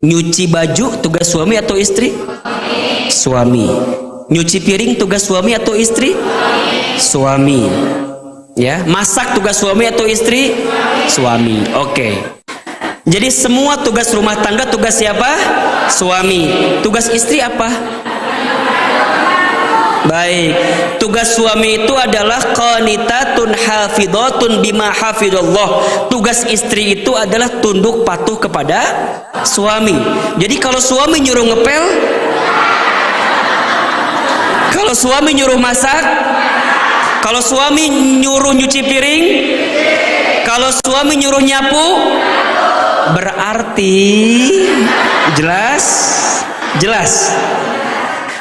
Nyuci baju tugas suami atau istri? Suami. Nyuci piring tugas suami atau istri? Suami. Ya, masak tugas suami atau istri? Suami. Oke. Jadi semua tugas rumah tangga tugas siapa? Suami. Tugas istri apa? Baik. Tugas suami itu adalah qanitatun hafidhatun bima hafidhallah. Tugas istri itu adalah tunduk patuh kepada suami. Jadi kalau suami nyuruh ngepel, kalau suami nyuruh masak, kalau suami nyuruh nyuci piring, kalau suami nyuruh nyapu, berarti jelas.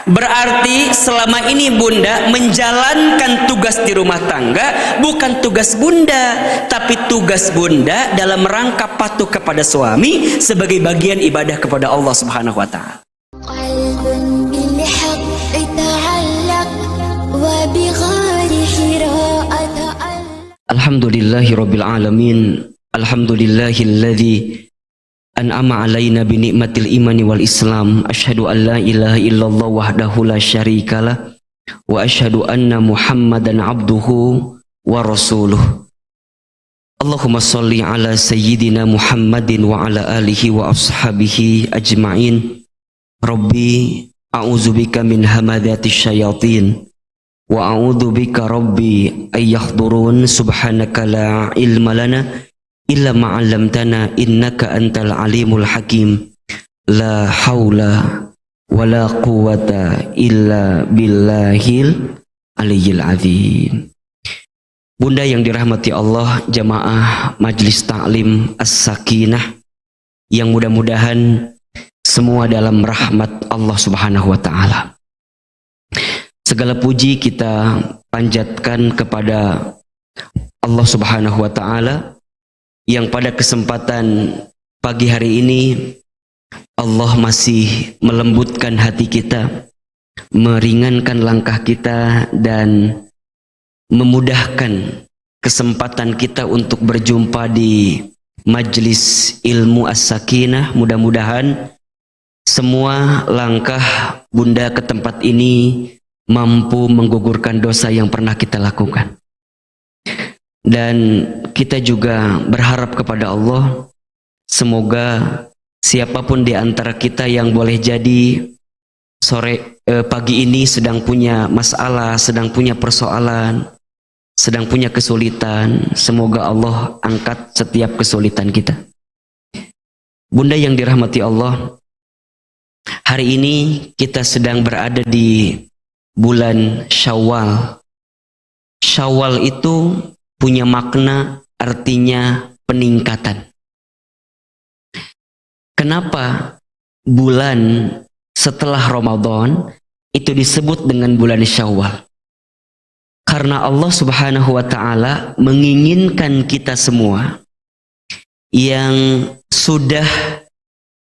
Berarti selama ini bunda menjalankan tugas di rumah tangga bukan tugas bunda, tapi tugas bunda dalam rangka patuh kepada suami sebagai bagian ibadah kepada Allah Subhanahu wa taala. Alhamdulillahirabbil alamin. Alhamdulillahilladzi an'ama alaina bi ni'matil imani wal islam. Asyhadu an la ilaha illallah wahdahu la syarikalah wa asyhadu anna muhammadan abduhu wa rasuluh. Allahumma shalli ala sayyidina Muhammadin wa ala alihi wa ashabihi ajma'in. Rabbi a'udzubika min hamadzati syayatin wa a'udzubika rabbi ayyahdurun. Subhanaka la ilma lana illa ma'allamtana innaka antal alimul hakim. La haula wala quwata illa billahil aliyyil azim. Bunda yang dirahmati Allah, jamaah Majlis Ta'lim As-Sakinah yang mudah-mudahan semua dalam rahmat Allah Subhanahu wa taala. Segala puji kita panjatkan kepada Allah Subhanahu wa taala yang pada kesempatan pagi hari ini Allah masih melembutkan hati kita, meringankan langkah kita, dan memudahkan kesempatan kita untuk berjumpa di Majlis Ilmu As-Sakinah. Mudah-mudahan semua langkah bunda ke tempat ini mampu menggugurkan dosa yang pernah kita lakukan. Dan kita juga berharap kepada Allah, semoga siapapun di antara kita yang boleh jadi pagi ini sedang punya masalah, sedang punya persoalan, sedang punya kesulitan, semoga Allah angkat setiap kesulitan kita. Bunda yang dirahmati Allah, hari ini kita sedang berada di bulan Syawal. Syawal itu punya makna, artinya peningkatan. Kenapa bulan setelah Ramadan itu disebut dengan bulan Syawal? Karena Allah Subhanahu wa taala menginginkan kita semua yang sudah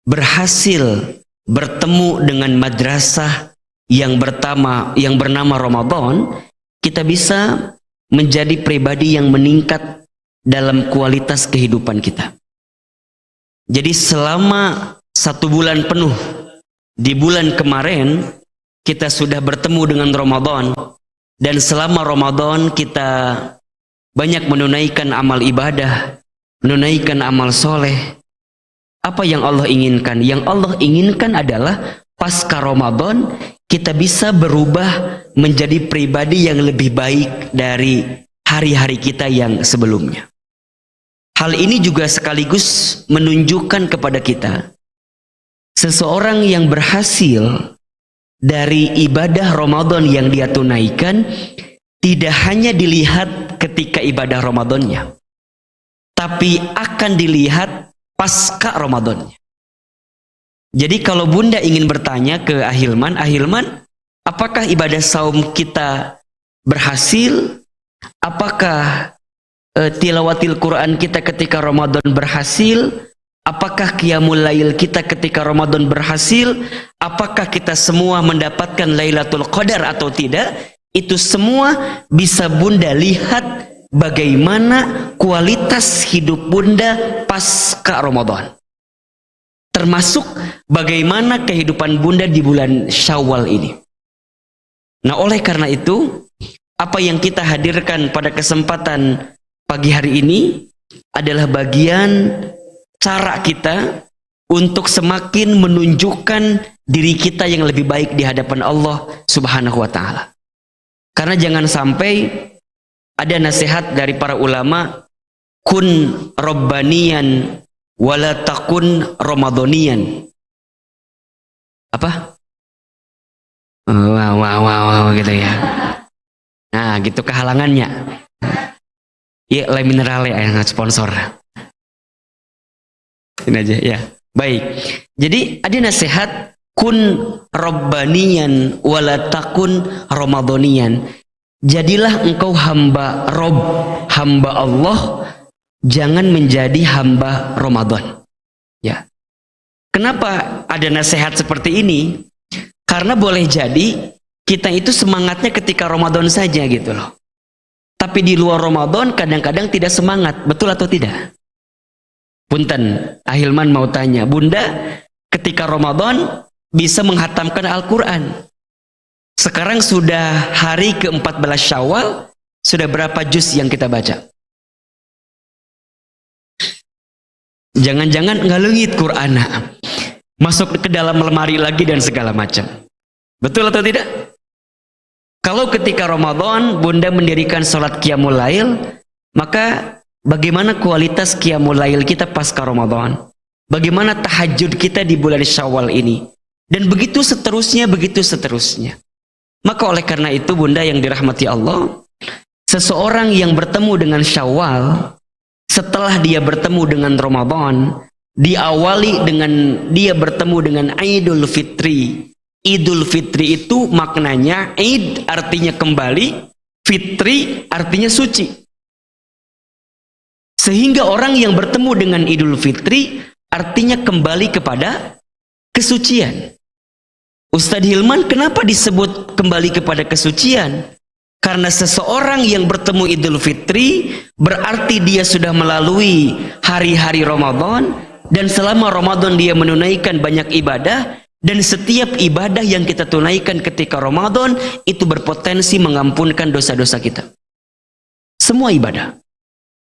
berhasil bertemu dengan madrasah yang bernama Ramadan, kita bisa menjadi pribadi yang meningkat dalam kualitas kehidupan kita. Jadi selama 1 bulan penuh di bulan kemarin kita sudah bertemu dengan Ramadan, dan selama Ramadan kita banyak menunaikan amal ibadah, menunaikan amal soleh. Apa yang Allah inginkan? Yang Allah inginkan adalah pasca Ramadan kita bisa berubah menjadi pribadi yang lebih baik dari hari-hari kita yang sebelumnya. Hal ini juga sekaligus menunjukkan kepada kita, seseorang yang berhasil dari ibadah Ramadan yang dia tunaikan tidak hanya dilihat ketika ibadah Ramadannya, tapi akan dilihat pasca Ramadannya. Jadi kalau bunda ingin bertanya ke Ahilman, apakah ibadah saum kita berhasil? Apakah tilawatil Quran kita ketika Ramadan berhasil? Apakah qiyamul lail kita ketika Ramadan berhasil? Apakah kita semua mendapatkan Lailatul Qadar atau tidak? Itu semua bisa bunda lihat bagaimana kualitas hidup bunda pasca Ramadan. termasuk bagaimana kehidupan Bunda di bulan Syawal ini. Nah, oleh karena itu, apa yang kita hadirkan pada kesempatan pagi hari ini adalah bagian cara kita untuk semakin menunjukkan diri kita yang lebih baik di hadapan Allah Subhanahu wa taala. Karena jangan sampai ada nasihat dari para ulama, kun rabbaniyan wala takun ramadhaniyan. Apa? Wow gitu ya. Nah, gitu kehalangannya. Ya, Le Minerale yang sponsor. Ini aja ya. Baik. Jadi ada nasihat kun rabbaniyan wala takun ramadhaniyan. Jadilah engkau hamba Rob, hamba Allah, jangan menjadi hamba Ramadan. Ya. Kenapa ada nasihat seperti ini? Karena boleh jadi kita itu semangatnya ketika Ramadan saja gitu loh. Tapi di luar Ramadan kadang-kadang tidak semangat, betul atau tidak? Punten, Ahilman mau tanya, Bunda ketika Ramadan bisa menghatamkan Al-Quran. Sekarang sudah hari ke-14 Syawal, sudah berapa juz yang kita baca? Jangan-jangan ngalengit Quran, masuk ke dalam lemari lagi dan segala macam. Betul atau tidak? Kalau ketika Ramadan Bunda mendirikan sholat Qiyamul Lail, maka bagaimana kualitas Qiyamul Lail kita pasca Ramadan? Bagaimana tahajud kita di bulan Syawal ini? Dan begitu seterusnya, begitu seterusnya. Maka oleh karena itu Bunda yang dirahmati Allah, seseorang yang bertemu dengan Syawal, setelah dia bertemu dengan Ramadan, diawali dengan dia bertemu dengan Idul Fitri. Idul Fitri itu maknanya Id artinya kembali, Fitri artinya suci. Sehingga orang yang bertemu dengan Idul Fitri artinya kembali kepada kesucian. Ustadz Hilman, kenapa disebut kembali kepada kesucian? Karena seseorang yang bertemu Idul Fitri berarti dia sudah melalui hari-hari Ramadan, dan selama Ramadan dia menunaikan banyak ibadah, dan setiap ibadah yang kita tunaikan ketika Ramadan itu berpotensi mengampunkan dosa-dosa kita. Semua ibadah.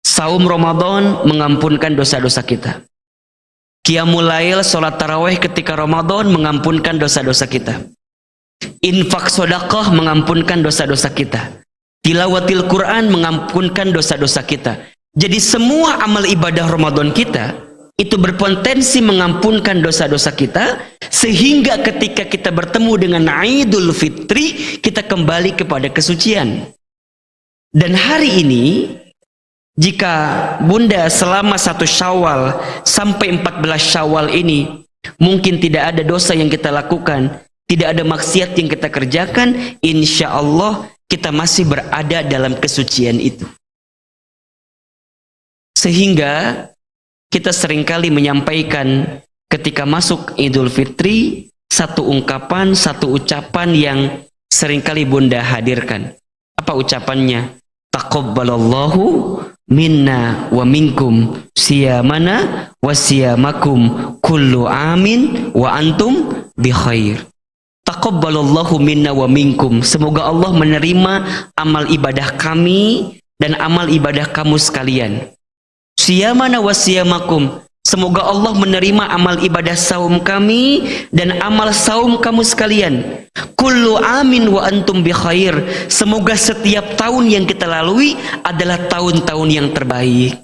Saum Ramadan mengampunkan dosa-dosa kita. Qiyamul Lail, sholat tarawih ketika Ramadan mengampunkan dosa-dosa kita. Infak sedekah mengampunkan dosa-dosa kita. Tilawatil Quran mengampunkan dosa-dosa kita. Jadi semua amal ibadah Ramadan kita itu berpotensi mengampunkan dosa-dosa kita, sehingga ketika kita bertemu dengan Idul Fitri kita kembali kepada kesucian. Dan hari ini jika Bunda selama 1 Syawal sampai 14 Syawal ini mungkin tidak ada dosa yang kita lakukan, tidak ada maksiat yang kita kerjakan, insya Allah kita masih berada dalam kesucian itu. Sehingga kita seringkali menyampaikan ketika masuk Idul Fitri satu ungkapan, satu ucapan yang seringkali Bunda hadirkan. Apa ucapannya? Taqabbalallahu minna wa minkum siyamana wa siyamakum kullu amin wa antum bi khair. Taqabbalallahu minna wa minkum. Semoga Allah menerima amal ibadah kami dan amal ibadah kamu sekalian. Siyamana wa siyamakum. Semoga Allah menerima amal ibadah saum kami dan amal saum kamu sekalian. Kullu amin wa antum bi khair. Semoga setiap tahun yang kita lalui adalah tahun-tahun yang terbaik.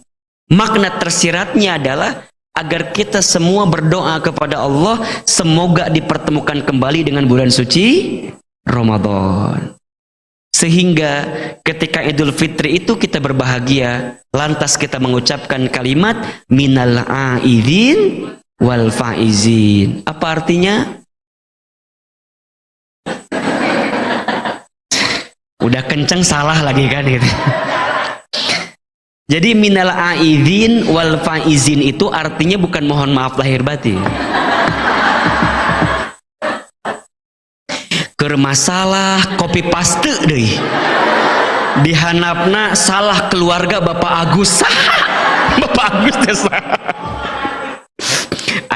Makna tersiratnya adalah agar kita semua berdoa kepada Allah semoga dipertemukan kembali dengan bulan suci Ramadan. Sehingga ketika Idul Fitri itu kita berbahagia, lantas kita mengucapkan kalimat minal aidin wal faizin. Apa artinya? Udah kenceng salah lagi kan gitu. Jadi minal aidin wal faizin itu artinya bukan mohon maaf lahir batin. Keur masalah copy paste deui. Dihanapna salah keluarga Bapak Agus. Bapak Agus teh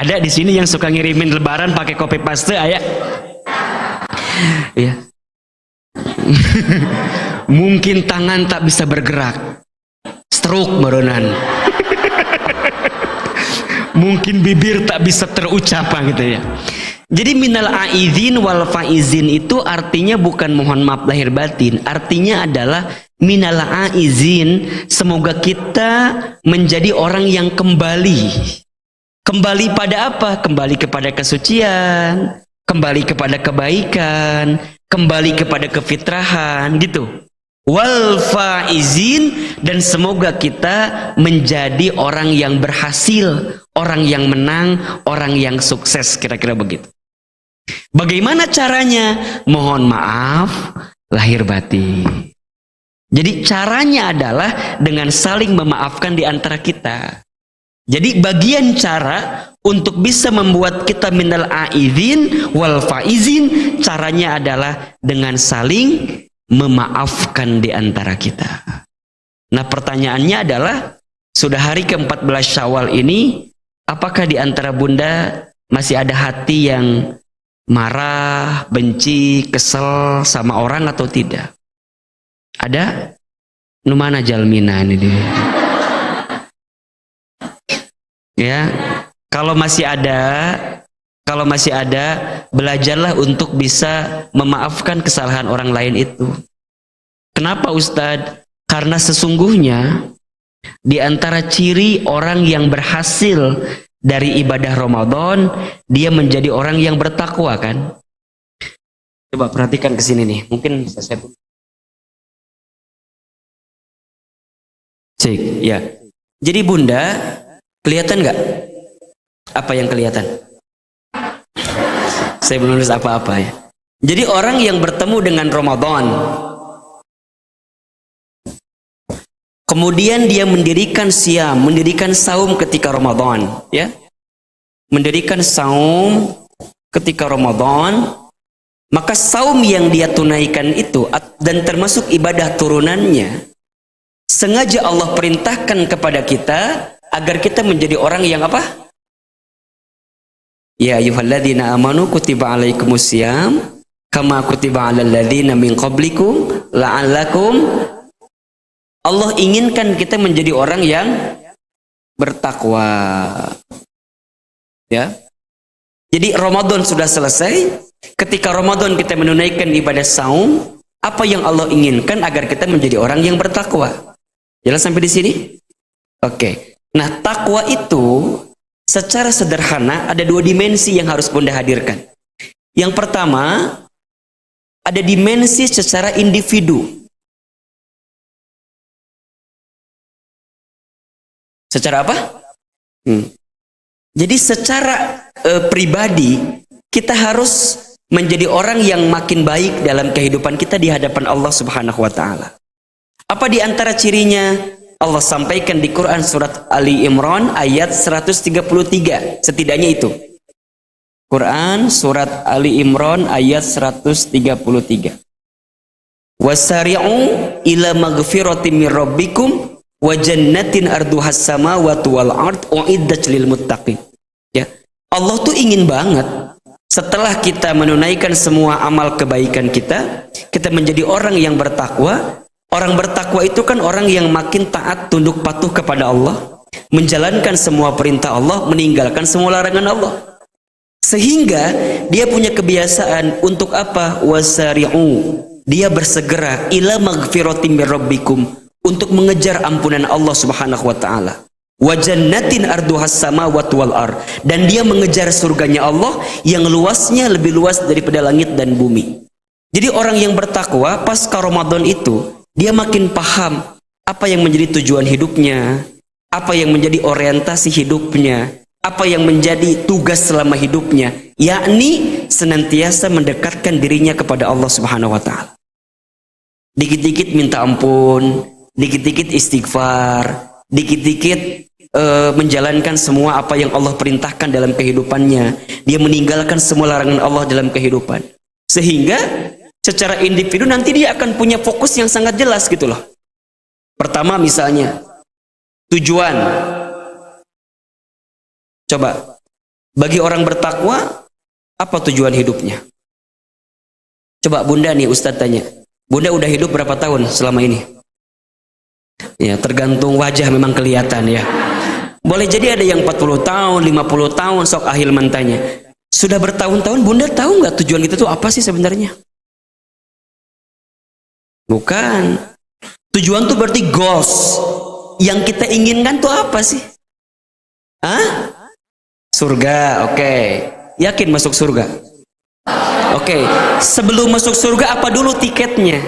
Ada di sini yang suka ngirimin lebaran pakai copy paste, ayah. Ya. Mungkin tangan tak bisa bergerak, stroke baronan. Mungkin bibir tak bisa terucap gitu ya. Jadi minal aizin wal faizin itu artinya bukan mohon maaf lahir batin, artinya adalah minal aizin, semoga kita menjadi orang yang kembali. Kembali pada apa? Kembali kepada kesucian, kembali kepada kebaikan, kembali kepada kefitrahan gitu. Wal faizin, dan semoga kita menjadi orang yang berhasil, orang yang menang, orang yang sukses, kira-kira begitu. Bagaimana caranya? Mohon maaf lahir batin. Jadi caranya adalah dengan saling memaafkan di antara kita. Jadi bagian cara untuk bisa membuat kita minal aizin wal faizin, caranya adalah dengan saling memaafkan di antara kita. Nah, pertanyaannya adalah, sudah hari ke-14 Syawal ini, apakah di antara bunda masih ada hati yang marah, benci, kesel sama orang atau tidak? Ada? Numana jalmina ini dia. Ya, kalau masih ada, belajarlah untuk bisa memaafkan kesalahan orang lain itu. Kenapa Ustadz? Karena sesungguhnya di antara ciri orang yang berhasil dari ibadah Ramadan, dia menjadi orang yang bertakwa kan? Coba perhatikan ke sini nih, mungkin saya cek ya. Jadi bunda, kelihatan nggak apa yang kelihatan? Saya belum nulis apa-apa ya. Jadi orang yang bertemu dengan Ramadan, kemudian dia mendirikan siam, mendirikan saum ketika Ramadan, ya, mendirikan saum ketika Ramadan, maka saum yang dia tunaikan itu dan termasuk ibadah turunannya, sengaja Allah perintahkan kepada kita agar kita menjadi orang yang apa? Ya ayyuhalladzina amanu kutiba alaikumusiyam kama kutiba alal ladzina min qablikum la'allakum. Allah inginkan kita menjadi orang yang bertakwa. Ya. Jadi Ramadan sudah selesai. Ketika Ramadan kita menunaikan ibadah saum, apa yang Allah inginkan agar kita menjadi orang yang bertakwa. Jelas sampai di sini? Oke. Nah, takwa itu secara sederhana ada dua dimensi yang harus bunda hadirkan. Yang pertama, ada dimensi secara individu. Secara apa? Jadi secara pribadi, kita harus menjadi orang yang makin baik dalam kehidupan kita di hadapan Allah Subhanahu wa Ta'ala. Apa di antara cirinya? Allah sampaikan di Quran surat Ali Imran ayat 133. Setidaknya itu. Quran surat Ali Imran ayat 133. Wasari'u ila maghfiratin mir rabbikum wa jannatin arduhas samawati wal ard uiddat lil muttaqin. Ya. Allah tuh ingin banget setelah kita menunaikan semua amal kebaikan kita menjadi orang yang bertakwa. Orang bertakwa itu kan orang yang makin taat, tunduk patuh kepada Allah, menjalankan semua perintah Allah, meninggalkan semua larangan Allah. Sehingga dia punya kebiasaan untuk apa? Wasari'u. Dia bersegera ila maghfiratin mir rabbikum, untuk mengejar ampunan Allah Subhanahu wa Ta'ala. Wa jannatin arduhas samawati wal ard, dan dia mengejar surganya Allah yang luasnya lebih luas daripada langit dan bumi. Jadi orang yang bertakwa pasca Ramadan itu, dia makin paham apa yang menjadi tujuan hidupnya, apa yang menjadi orientasi hidupnya, apa yang menjadi tugas selama hidupnya, yakni senantiasa mendekatkan dirinya kepada Allah Subhanahu wa Ta'ala. Dikit-dikit minta ampun, dikit-dikit istighfar, dikit-dikit menjalankan semua apa yang Allah perintahkan dalam kehidupannya. Dia meninggalkan semua larangan Allah dalam kehidupan. Sehingga secara individu nanti dia akan punya fokus yang sangat jelas gitu loh. Pertama misalnya tujuan. Coba Bagi orang bertakwa, apa tujuan hidupnya? Coba Bunda nih Ustadz tanya. Bunda udah hidup berapa tahun selama ini? Ya, tergantung wajah memang kelihatan ya. Boleh jadi ada yang 40 tahun, 50 tahun, sok Ahilman tanya. Sudah bertahun-tahun Bunda tahu nggak tujuan kita tuh apa sih sebenarnya? Bukan. Tujuan tuh berarti goals. Yang kita inginkan tuh apa sih? Hah? Surga, oke. Yakin masuk surga? Oke. Sebelum masuk surga apa dulu tiketnya?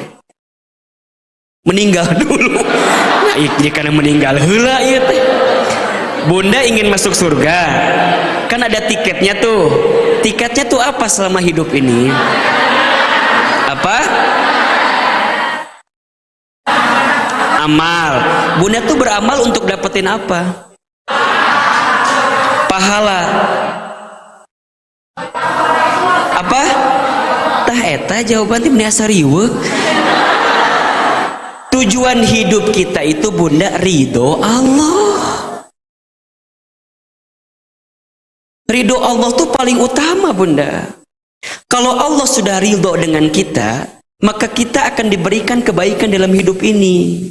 Meninggal dulu. Nah, karena meninggal heula ieu teh. Bunda ingin masuk surga. Kan ada tiketnya tuh. Tiketnya tuh apa selama hidup ini? Apa? Amal. Bunda tuh beramal untuk dapetin apa? Pahala. Apa? Tah eta jawaban teh meuniasa riweuh. Tujuan hidup kita itu Bunda ridho Allah. Ridho Allah tuh paling utama Bunda. Kalau Allah sudah ridho dengan kita, maka kita akan diberikan kebaikan dalam hidup ini.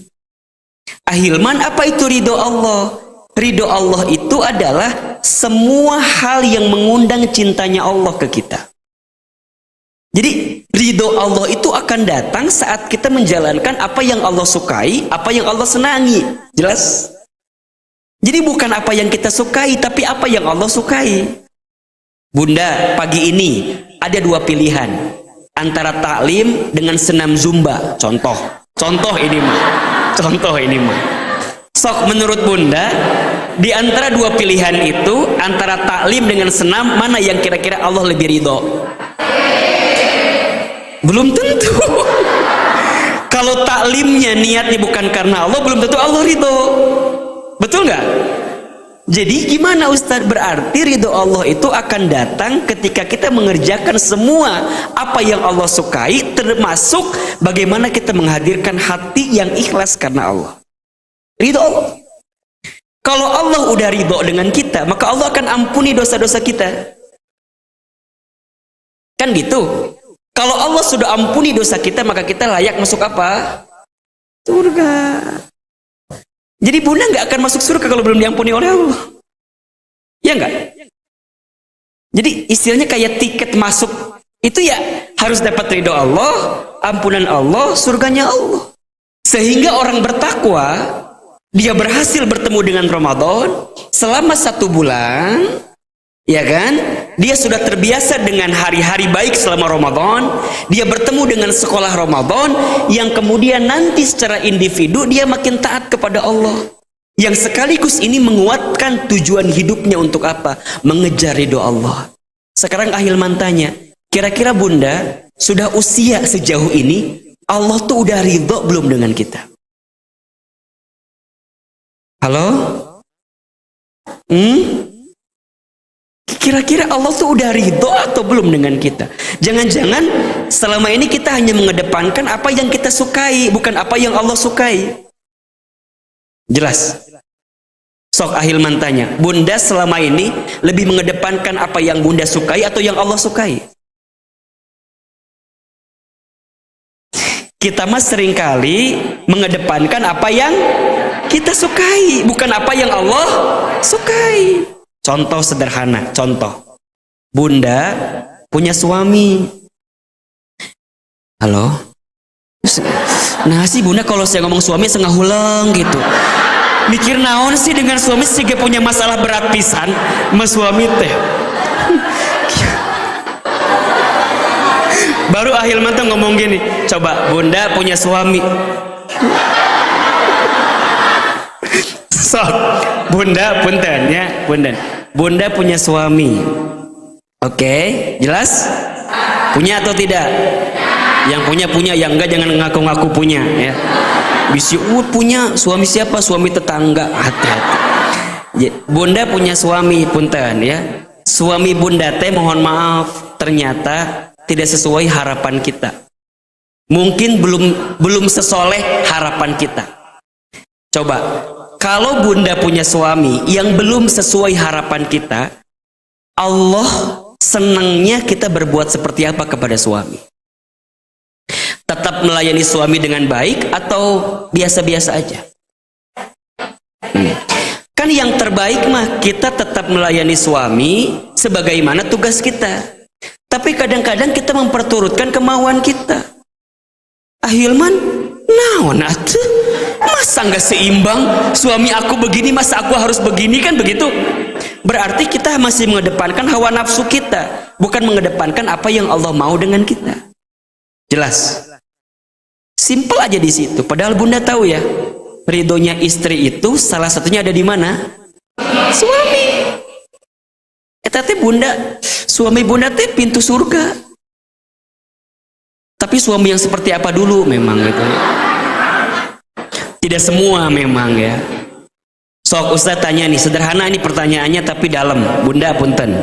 Ahilman, apa itu ridho Allah? Ridho Allah itu adalah semua hal yang mengundang cintanya Allah ke kita. Jadi ridho Allah itu akan datang saat kita menjalankan apa yang Allah sukai, apa yang Allah senangi. Jelas? Jadi bukan apa yang kita sukai, tapi apa yang Allah sukai. Bunda, pagi ini ada dua pilihan. Antara taklim dengan senam zumba. Contoh ini mah. Sok menurut Bunda, di antara dua pilihan itu, antara taklim dengan senam, mana yang kira-kira Allah lebih ridho? Belum tentu. Kalau taklimnya niatnya bukan karena Allah, belum tentu Allah ridho. Betul nggak? Jadi gimana Ustadz? Berarti ridho Allah itu akan datang ketika kita mengerjakan semua apa yang Allah sukai, termasuk bagaimana kita menghadirkan hati yang ikhlas karena Allah. Ridho Allah. Kalau Allah udah ridho dengan kita, maka Allah akan ampuni dosa-dosa kita. Kan gitu. Kalau Allah sudah ampuni dosa kita, maka kita layak masuk apa? Surga. Jadi Bunda nggak akan masuk surga kalau belum diampuni oleh Allah. Ya nggak? Jadi istilahnya kayak tiket masuk itu ya harus dapat ridho Allah, ampunan Allah, surganya Allah. Sehingga orang bertakwa, dia berhasil bertemu dengan Ramadan selama 1 bulan, ya kan? Dia sudah terbiasa dengan hari-hari baik selama Ramadan. Dia bertemu dengan sekolah Ramadan yang kemudian nanti secara individu dia makin taat kepada Allah. Yang sekaligus ini menguatkan tujuan hidupnya untuk apa? Mengejar ridho Allah. Sekarang Ahilman tanya, kira-kira Bunda sudah usia sejauh ini, Allah tuh udah ridho belum dengan kita? Halo? Kira-kira Allah tuh udah ridho atau belum dengan kita? Jangan-jangan selama ini kita hanya mengedepankan apa yang kita sukai, bukan apa yang Allah sukai. Jelas? Sok Ahilman tanya, Bunda selama ini lebih mengedepankan apa yang Bunda sukai atau yang Allah sukai? Kita mah seringkali mengedepankan apa yang kita sukai, bukan apa yang Allah sukai. Contoh sederhana, contoh. Bunda punya suami. Halo? Nah sih Bunda kalau saya ngomong suami setengah hulang gitu. Mikir naon sih dengan suami sih punya masalah berat pisan sama suami teh. Baru Ahilman tuh ngomong gini, coba Bunda punya suami. So, Bunda punten ya, punten. Bunda punya suami. Oke, jelas? Punya atau tidak? Yang punya, yang enggak jangan ngaku-ngaku punya ya. Bisi punya, suami siapa? Suami tetangga. Hati-hati. Bunda punya suami, punten ya. Suami Bunda teh mohon maaf, ternyata tidak sesuai harapan kita. Mungkin belum sesoleh harapan kita. Coba, kalau Bunda punya suami yang belum sesuai harapan kita, Allah senangnya kita berbuat seperti apa kepada suami? Tetap melayani suami dengan baik atau biasa-biasa aja? Kan yang terbaik mah kita tetap melayani suami sebagaimana tugas kita. Tapi kadang-kadang kita memperturutkan kemauan kita. Ahilman, naon atuh? Masa nggak seimbang? Suami aku begini, masa aku harus begini, kan begitu? Berarti kita masih mengedepankan hawa nafsu kita, bukan mengedepankan apa yang Allah mau dengan kita. Jelas? Simpel aja di situ. Padahal Bunda tahu ya, ridhonya istri itu salah satunya ada di mana? Suami. Teh Bunda, suami Bunda teh pintu surga. Tapi suami yang seperti apa dulu memang gitu ya. Tidak semua memang ya. Sok Ustaz tanya nih, sederhana ini pertanyaannya tapi dalam. Bunda punten.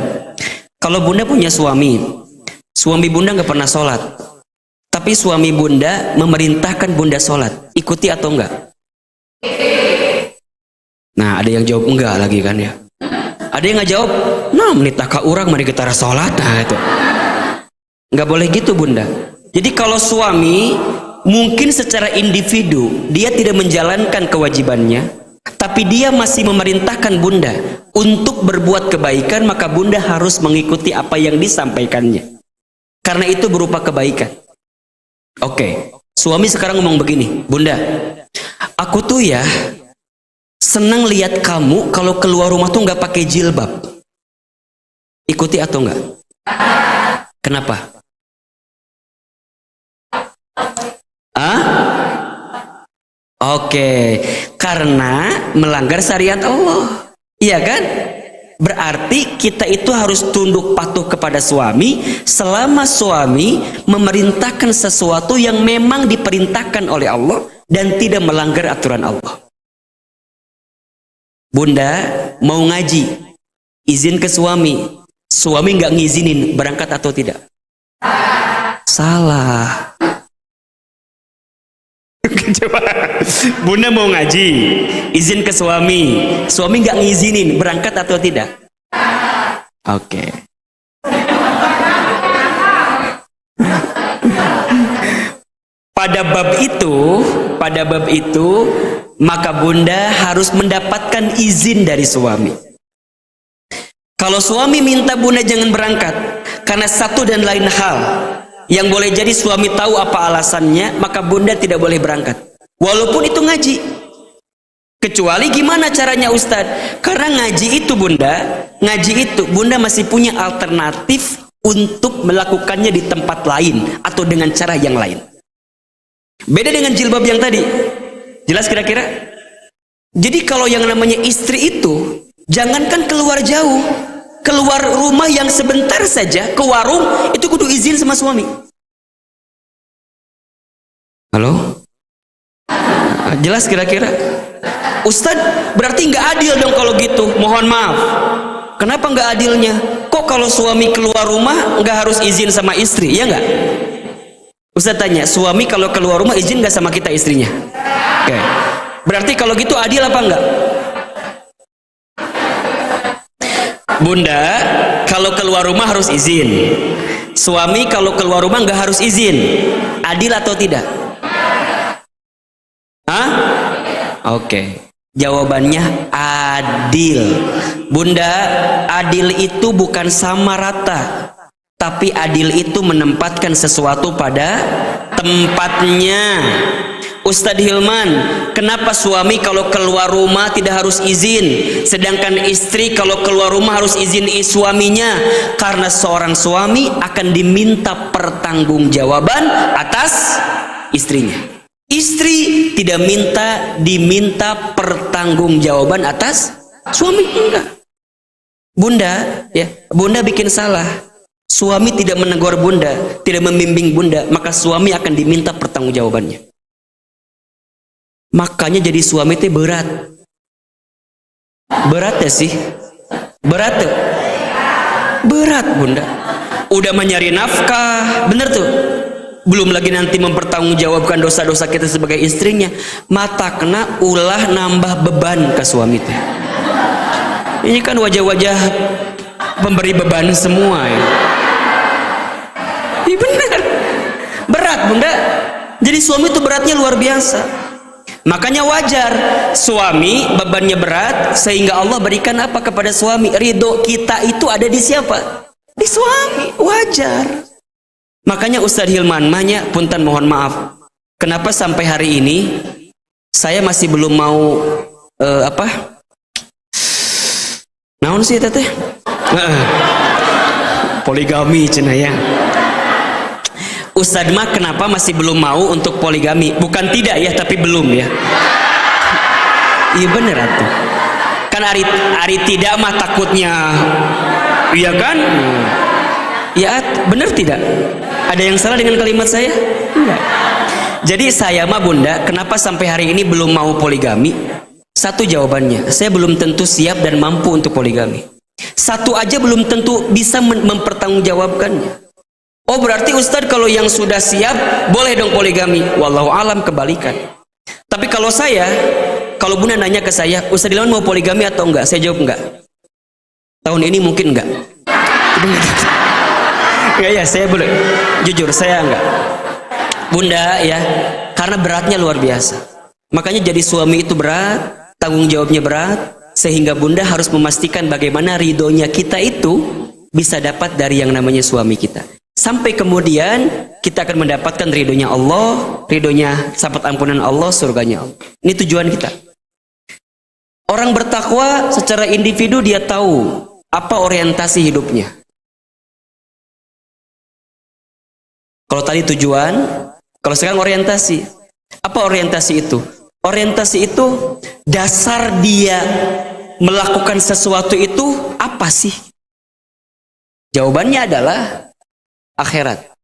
Kalau Bunda punya suami Bunda nggak pernah sholat, tapi suami Bunda memerintahkan Bunda sholat, ikuti atau enggak? Nah, ada yang jawab enggak lagi kan ya. Ada yang nggak jawab, nah menitah ka urang mari kita sholat. Nah itu nggak boleh gitu Bunda. Jadi kalau suami mungkin secara individu dia tidak menjalankan kewajibannya, tapi dia masih memerintahkan Bunda untuk berbuat kebaikan, maka Bunda harus mengikuti apa yang disampaikannya. Karena itu berupa kebaikan. Oke, suami sekarang ngomong begini, Bunda, aku tuh ya senang lihat kamu kalau keluar rumah tuh nggak pakai jilbab. Ikuti atau enggak? Kenapa? Oke, karena melanggar syariat Allah. Iya kan? Berarti kita itu harus tunduk patuh kepada suami selama suami memerintahkan sesuatu yang memang diperintahkan oleh Allah dan tidak melanggar aturan Allah. Bunda mau ngaji, izin ke suami. Suami nggak ngizinin, berangkat atau tidak? Salah. Coba, Bunda mau ngaji, izin ke suami nggak ngizinin, berangkat atau tidak? Oke. Pada bab itu, maka Bunda harus mendapatkan izin dari suami. Kalau suami minta Bunda jangan berangkat karena satu dan lain hal, yang boleh jadi suami tahu apa alasannya, maka Bunda tidak boleh berangkat. Walaupun itu ngaji. Kecuali gimana caranya Ustadz? Karena ngaji itu Bunda masih punya alternatif untuk melakukannya di tempat lain atau dengan cara yang lain. Beda dengan jilbab yang tadi. Jelas kira-kira? Jadi kalau yang namanya istri itu, jangankan keluar jauh, keluar rumah yang sebentar saja ke warung itu kudu izin sama suami. Halo? Jelas kira-kira? Ustadz, berarti nggak adil dong kalau gitu. Mohon maaf. Kenapa nggak adilnya? Kok kalau suami keluar rumah nggak harus izin sama istri? Ya nggak? Ustadz tanya, suami kalau keluar rumah izin nggak sama kita istrinya? Oke. Berarti kalau gitu adil apa enggak? Bunda, kalau keluar rumah harus izin. Suami kalau keluar rumah nggak harus izin. Adil atau tidak? Hah? Oke. Jawabannya adil. Bunda, adil itu bukan sama rata. Tapi adil itu menempatkan sesuatu pada tempatnya. Ustadz Hilman, kenapa suami kalau keluar rumah tidak harus izin, sedangkan istri kalau keluar rumah harus izin suaminya? Karena seorang suami akan diminta pertanggungjawaban atas istrinya. Istri tidak diminta pertanggungjawaban atas suami, enggak. Bunda, ya, Bunda bikin salah. Suami tidak menegur Bunda, tidak membimbing Bunda, maka suami akan diminta pertanggungjawabannya. Makanya jadi suami itu berat. Berat ya sih? Berat tuh. Berat Bunda. Udah mencari nafkah, bener tuh. Belum lagi nanti mempertanggungjawabkan dosa-dosa kita sebagai istrinya. Mata kena ulah nambah beban ke suami itu. Ini kan wajah-wajah pemberi beban semua ya. Iya benar. Berat bunda. Jadi suami itu beratnya luar biasa. Makanya wajar suami bebannya berat, sehingga Allah berikan apa kepada suami? Ridho kita itu ada di siapa? Di suami. Wajar. Makanya Ustadz Hilman mahnya punten mohon maaf, kenapa sampai hari ini saya masih belum mau naon sih teteh? Poligami cenah ya. Ustadz mah kenapa masih belum mau untuk poligami? Bukan tidak ya, tapi belum ya. Iya bener atuh. Kan ari tidak mah takutnya. Iya kan? Ya bener tidak? Ada yang salah dengan kalimat saya? Enggak. Jadi saya mah bunda, kenapa sampai hari ini belum mau poligami? Satu jawabannya, saya belum tentu siap dan mampu untuk poligami. Satu aja belum tentu bisa mempertanggungjawabkannya. Oh berarti Ustadz kalau yang sudah siap boleh dong poligami. Wallahu alam kebalikan. Tapi kalau bunda nanya ke saya, Ustadz Hilman mau poligami atau enggak? Saya jawab enggak. Tahun ini mungkin enggak. Enggak ya, saya boleh. Jujur saya enggak. Bunda ya, karena beratnya luar biasa. Makanya jadi suami itu berat, tanggung jawabnya berat, sehingga bunda harus memastikan bagaimana ridhonya kita itu bisa dapat dari yang namanya suami kita. Sampai kemudian kita akan mendapatkan ridhonya Allah, ridhonya sahabat ampunan Allah, surganya Allah. Ini tujuan kita. Orang bertakwa secara individu dia tahu apa orientasi hidupnya. Kalau tadi tujuan, kalau sekarang orientasi. Apa orientasi itu? Orientasi itu dasar dia melakukan sesuatu itu apa sih? Jawabannya adalah akhirat.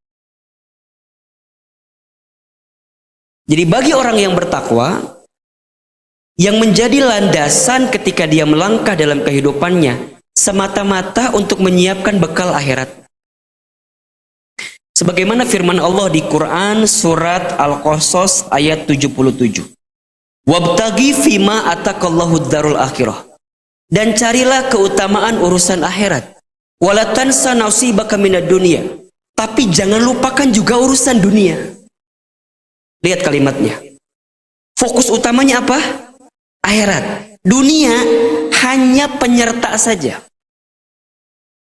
Jadi bagi orang yang bertakwa, yang menjadi landasan ketika dia melangkah dalam kehidupannya semata-mata untuk menyiapkan bekal akhirat. Sebagaimana firman Allah di Quran surat Al-Qasas ayat 77. Wabtagi fima atakallahu darul akhirah. Dan carilah keutamaan urusan akhirat. Wala tansa nasibaka minad dunya. Tapi jangan lupakan juga urusan dunia. Lihat kalimatnya. Fokus utamanya apa? Akhirat. Dunia hanya penyerta saja.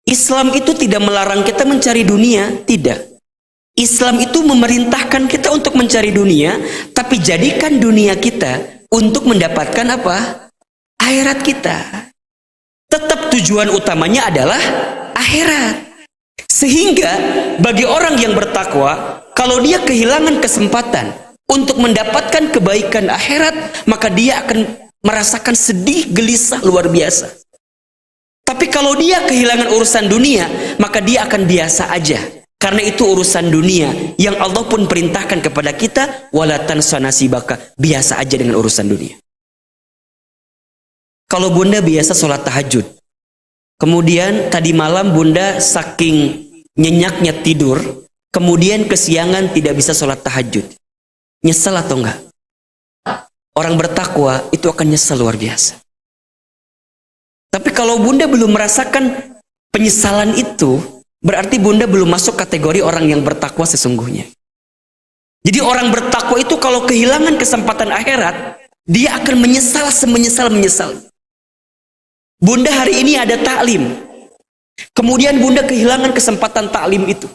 Islam itu tidak melarang kita mencari dunia, tidak. Islam itu memerintahkan kita untuk mencari dunia, tapi jadikan dunia kita untuk mendapatkan apa? Akhirat kita. Tetap tujuan utamanya adalah akhirat. Sehingga bagi orang yang bertakwa, kalau dia kehilangan kesempatan untuk mendapatkan kebaikan akhirat, maka dia akan merasakan sedih, gelisah luar biasa. Tapi kalau dia kehilangan urusan dunia, maka dia akan biasa aja. Karena itu urusan dunia yang Allah pun perintahkan kepada kita, wala tansa nasibaka, biasa aja dengan urusan dunia. Kalau bunda biasa sholat tahajud, kemudian tadi malam bunda saking nyenyaknya tidur, kemudian kesiangan tidak bisa sholat tahajud, nyesel atau enggak? Orang bertakwa itu akan nyesel luar biasa. Tapi kalau bunda belum merasakan penyesalan itu, berarti bunda belum masuk kategori orang yang bertakwa sesungguhnya. Jadi orang bertakwa itu kalau kehilangan kesempatan akhirat, dia akan menyesal semenyesal-menyesal. Bunda hari ini ada taklim, kemudian bunda kehilangan kesempatan taklim itu.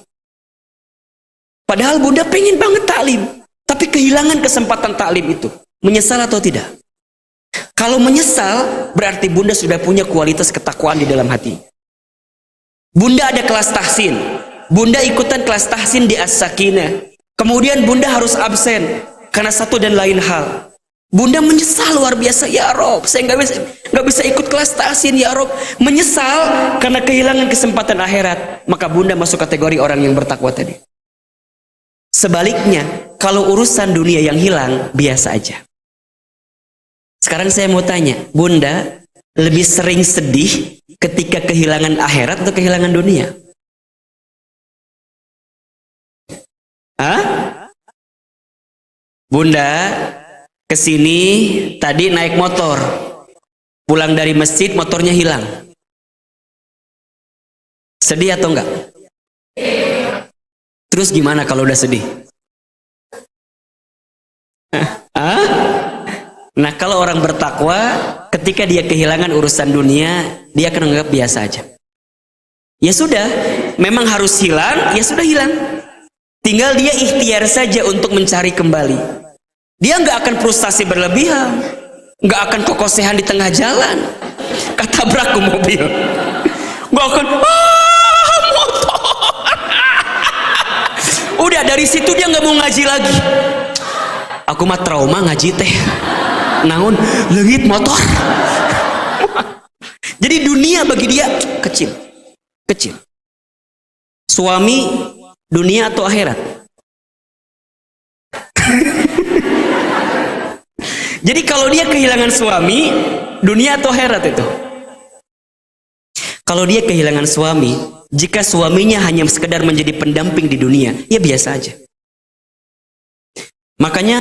Padahal bunda pengen banget taklim, tapi kehilangan kesempatan taklim itu. Menyesal atau tidak? Kalau menyesal, berarti bunda sudah punya kualitas ketakwaan di dalam hati. Bunda ada kelas tahsin, bunda ikutan kelas tahsin di As-Sakinah, kemudian bunda harus absen karena satu dan lain hal. Bunda menyesal luar biasa, ya Rob, saya nggak bisa ikut kelas tahsin, ya Rob. Menyesal karena kehilangan kesempatan akhirat, maka bunda masuk kategori orang yang bertakwa tadi. Sebaliknya, kalau urusan dunia yang hilang, biasa aja. Sekarang saya mau tanya, bunda lebih sering sedih ketika kehilangan akhirat atau kehilangan dunia? Hah? Bunda kesini tadi naik motor, pulang dari masjid motornya hilang. Sedih atau enggak? Terus gimana kalau udah sedih? Hah? Nah, kalau orang bertakwa, ketika dia kehilangan urusan dunia, dia akan anggap biasa aja. Ya sudah, memang harus hilang, ya sudah hilang. Tinggal dia ikhtiar saja untuk mencari kembali. Dia nggak akan frustasi berlebihan, nggak akan kokosehan di tengah jalan, ketabrak ke mobil, nggak akan motor. Udah dari situ dia nggak mau ngaji lagi. Aku mah trauma ngaji teh. Naon leungit motor. Jadi dunia bagi dia kecil. Kecil. Suami dunia atau akhirat? Jadi kalau dia kehilangan suami, dunia atau akhirat itu? Kalau dia kehilangan suami, jika suaminya hanya sekedar menjadi pendamping di dunia, ya biasa aja. Makanya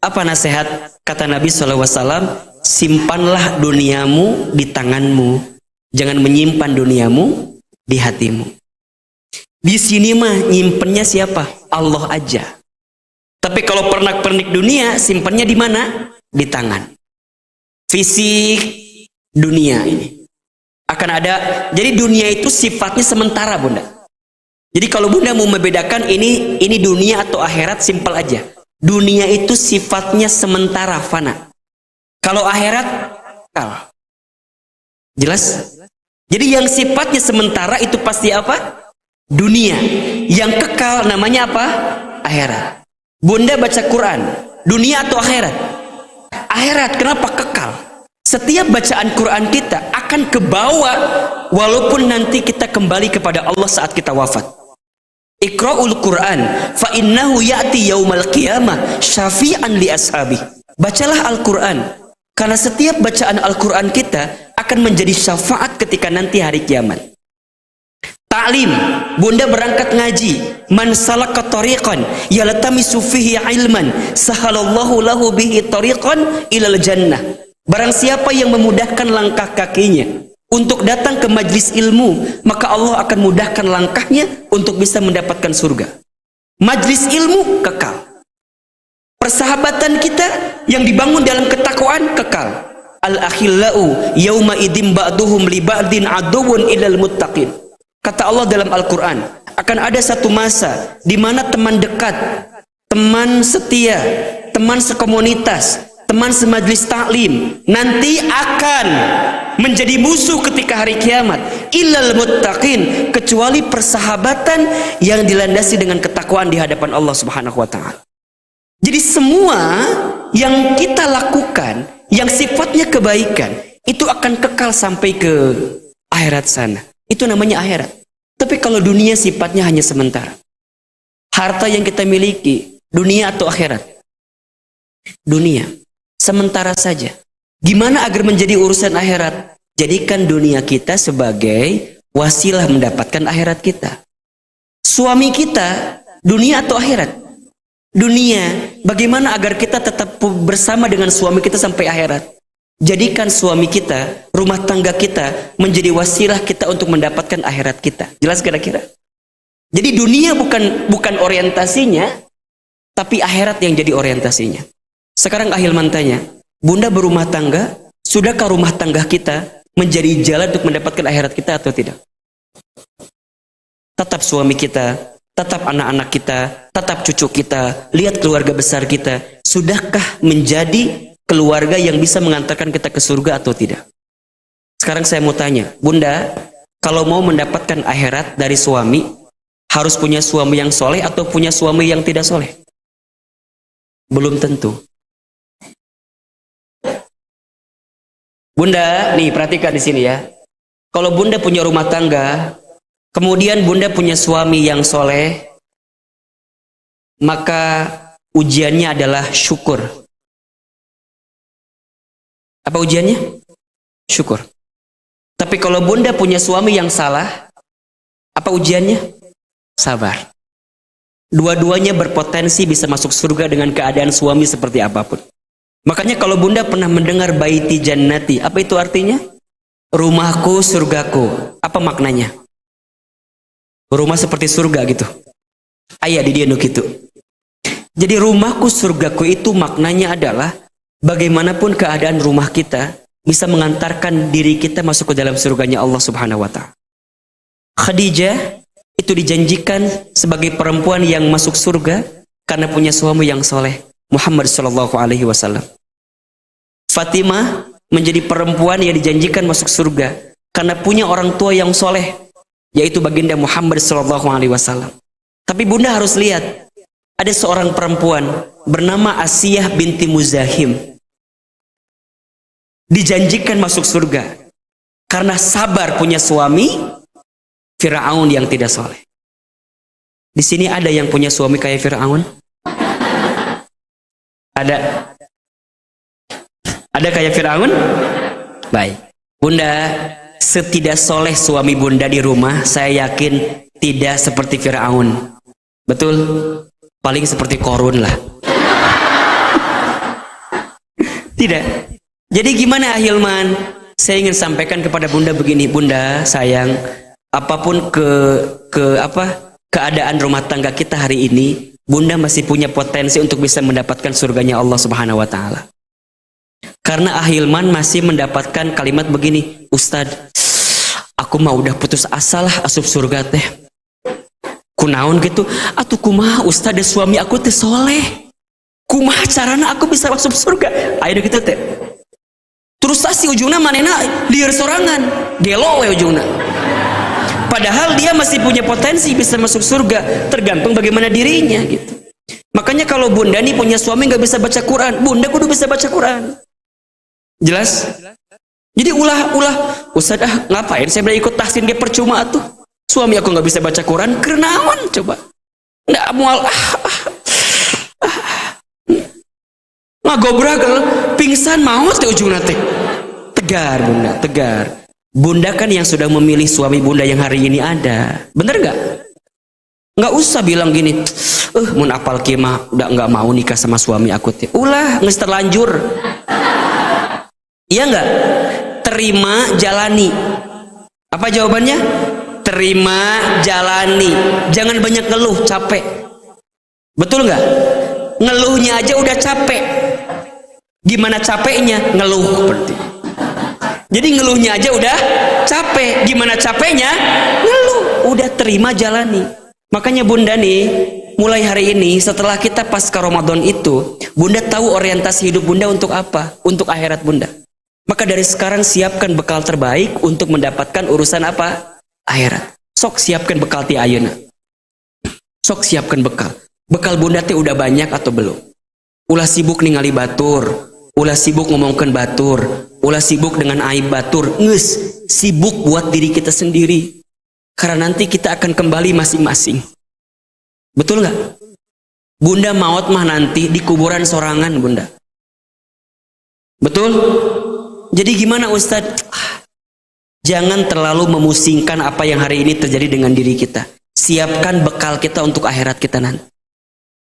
apa nasihat kata Nabi SAW? Simpanlah duniamu di tanganmu, jangan menyimpan duniamu di hatimu. Di sini mah nyimpennya siapa? Allah aja. Tapi kalau pernak-pernik dunia, simpannya di mana? Di tangan. Fisik dunia ini akan ada. Jadi dunia itu sifatnya sementara, Bunda. Jadi kalau Bunda mau membedakan ini dunia atau akhirat, simpel aja. Dunia itu sifatnya sementara, fana. Kalau akhirat, kekal. Jelas? Jadi yang sifatnya sementara itu pasti apa? Dunia. Yang kekal namanya apa? Akhirat. Bunda baca Quran, dunia atau akhirat? Akhirat. Kenapa kekal? Setiap bacaan Quran kita akan ke bawah walaupun nanti kita kembali kepada Allah saat kita wafat. Iqra'ul Quran fa innahu ya'ti yaumal qiyamah syafi'an li ashabi. Bacalah Al-Quran karena setiap bacaan Al-Quran kita akan menjadi syafaat ketika nanti hari kiamat. Ta'lim, Bunda berangkat ngaji, man salaka tariqan yaltamisu fihi ilman sahalallahu lahu bihi tariqan ilal jannah. Barang siapa yang memudahkan langkah kakinya untuk datang ke majlis ilmu, maka Allah akan mudahkan langkahnya untuk bisa mendapatkan surga. Majlis ilmu kekal. Persahabatan kita yang dibangun dalam ketakwaan kekal. Al-akhillau yauma idzin ba'duhum li ba'din aduwwun ilal muttaqin. Kata Allah dalam Al-Quran, akan ada satu masa di mana teman dekat, teman setia, teman sekomunitas, teman semajlis taklim nanti akan menjadi musuh ketika hari kiamat. Illal muttaqin, kecuali persahabatan yang dilandasi dengan ketakwaan di hadapan Allah Subhanahu wa taala. Jadi semua yang kita lakukan yang sifatnya kebaikan itu akan kekal sampai ke akhirat sana. Itu namanya akhirat. Tapi kalau dunia sifatnya hanya sementara. Harta yang kita miliki, dunia atau akhirat? Dunia. Sementara saja. Gimana agar menjadi urusan akhirat? Jadikan dunia kita sebagai wasilah mendapatkan akhirat kita. Suami kita, dunia atau akhirat? Dunia. Bagaimana agar kita tetap bersama dengan suami kita sampai akhirat? Jadikan suami kita, rumah tangga kita menjadi wasilah kita untuk mendapatkan akhirat kita. Jelas kira-kira? Jadi dunia bukan orientasinya, tapi akhirat yang jadi orientasinya. Sekarang ahilman tanya, Bunda berumah tangga, sudahkah rumah tangga kita menjadi jalan untuk mendapatkan akhirat kita atau tidak? Tetap suami kita, tetap anak-anak kita, tetap cucu kita, lihat keluarga besar kita, sudahkah menjadi keluarga yang bisa mengantarkan kita ke surga atau tidak? Sekarang saya mau tanya, Bunda, kalau mau mendapatkan akhirat dari suami, harus punya suami yang soleh atau punya suami yang tidak soleh? Belum tentu. Bunda, nih perhatikan di sini ya. Kalau Bunda punya rumah tangga, kemudian Bunda punya suami yang soleh, maka ujiannya adalah syukur. Apa ujiannya? Syukur. Tapi kalau Bunda punya suami yang salah, apa ujiannya? Sabar. Dua-duanya berpotensi bisa masuk surga dengan keadaan suami seperti apapun. Makanya kalau Bunda pernah mendengar baiti jannati, apa itu artinya? Rumahku, surgaku. Apa maknanya? Rumah seperti surga gitu. Ayah di dia nu gitu. Jadi rumahku surgaku itu maknanya adalah bagaimanapun keadaan rumah kita bisa mengantarkan diri kita masuk ke dalam surganya Allah Subhanahu wa taala. Khadijah itu dijanjikan sebagai perempuan yang masuk surga karena punya suami yang soleh, Muhammad sallallahu alaihi wasallam. Fatimah menjadi perempuan yang dijanjikan masuk surga karena punya orang tua yang soleh, yaitu baginda Muhammad sallallahu alaihi wasallam. Tapi bunda harus lihat, ada seorang perempuan bernama Asiyah binti Muzahim dijanjikan masuk surga karena sabar punya suami Fir'aun yang tidak soleh. Di sini ada yang punya suami kayak Fir'aun? Ada? Ada kayak Fir'aun? Baik. Bunda, setidak soleh suami bunda di rumah, saya yakin tidak seperti Fir'aun. Betul? Paling seperti Korun lah. Tidak. Jadi gimana Ahilman? Saya ingin sampaikan kepada bunda begini, bunda sayang, apapun keadaan rumah tangga kita hari ini, bunda masih punya potensi untuk bisa mendapatkan surganya Allah Subhanahu wa taala. Karena Ahilman masih mendapatkan kalimat begini, Ustadz, aku mah udah putus asa lah asup surga teh. Kunaon gitu, atuh kumaha Ustadz suami aku teh soleh. Kumaha carana aku bisa masuk surga? Ayo gitu teh. Terus si ujungna manena liar sorangan, gelo we ujungna. Padahal dia masih punya potensi bisa masuk surga, tergantung bagaimana dirinya gitu. Makanya kalau bunda nih punya suami nggak bisa baca Quran, bunda kudu bisa baca Quran. Jelas? Jadi ulah Ustaz ngapain saya ikut tahsin ge percuma tuh. Suami aku nggak bisa baca Quran, kenaon coba? Nggak mual ngagobrak pingsan maut teh ujungna teh. Tegar bunda, tegar. Bunda kan yang sudah memilih suami bunda yang hari ini ada. Bener nggak? Nggak usah bilang gini, mun apal kieu mah udah nggak mau nikah sama suami aku teh. Ulah geus terlanjur. Iya nggak? Terima, jalani. Apa jawabannya? Terima, jalani. Jangan banyak ngeluh, capek. Betul nggak? Ngeluhnya aja udah capek. Gimana capeknya? Ngeluh berarti. Jadi ngeluhnya aja udah capek. Gimana capeknya? Ngeluh. Udah terima, jalani. Makanya bunda nih, mulai hari ini setelah kita pasca Ramadan itu, bunda tahu orientasi hidup bunda untuk apa? Untuk akhirat bunda. Maka dari sekarang siapkan bekal terbaik untuk mendapatkan urusan apa? Akhirat. Sok siapkan bekal ti ayeuna. Sok siapkan bekal. Bekal bunda teh udah banyak atau belum? Ulah sibuk ningali batur, ulah sibuk ngomongkeun batur, ulah sibuk dengan aib batur. Ngeus, sibuk buat diri kita sendiri. Karena nanti kita akan kembali masing-masing. Betul nggak? Bunda maut mah nanti di kuburan sorangan bunda. Betul? Jadi gimana Ustadz? Jangan terlalu memusingkan apa yang hari ini terjadi dengan diri kita. Siapkan bekal kita untuk akhirat kita nanti.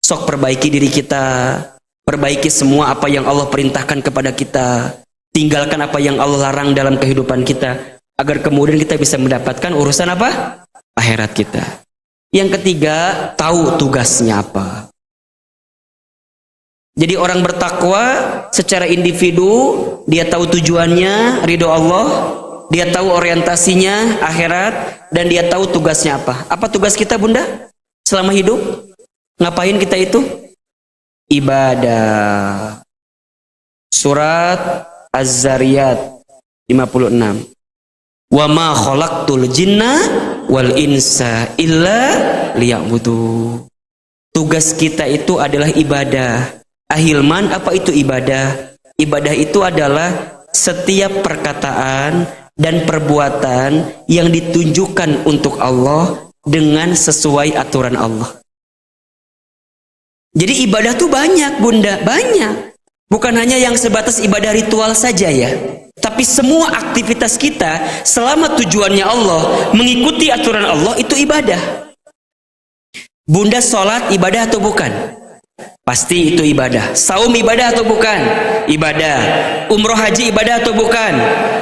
Sok perbaiki diri kita, perbaiki semua apa yang Allah perintahkan kepada kita, tinggalkan apa yang Allah larang dalam kehidupan kita, agar kemudian kita bisa mendapatkan urusan apa? Akhirat kita. Yang ketiga, tahu tugasnya apa. Jadi orang bertakwa secara individu, dia tahu tujuannya, ridho Allah, dia tahu orientasinya, akhirat, dan dia tahu tugasnya apa. Apa tugas kita bunda? Selama hidup? Ngapain kita itu? Ibadah. Surat Az-Zariyat 56. Wa ma khalaqtul jinna wal insa illa liya'budu. Tugas kita itu adalah ibadah. Ahilman, apa itu ibadah? Ibadah itu adalah setiap perkataan dan perbuatan yang ditunjukkan untuk Allah dengan sesuai aturan Allah. Jadi ibadah tuh banyak bunda, banyak. Bukan hanya yang sebatas ibadah ritual saja ya. Tapi semua aktivitas kita selama tujuannya Allah, mengikuti aturan Allah, itu ibadah. Bunda sholat ibadah atau bukan? Pasti itu ibadah. Saum ibadah atau bukan? Ibadah. Umroh haji ibadah atau bukan?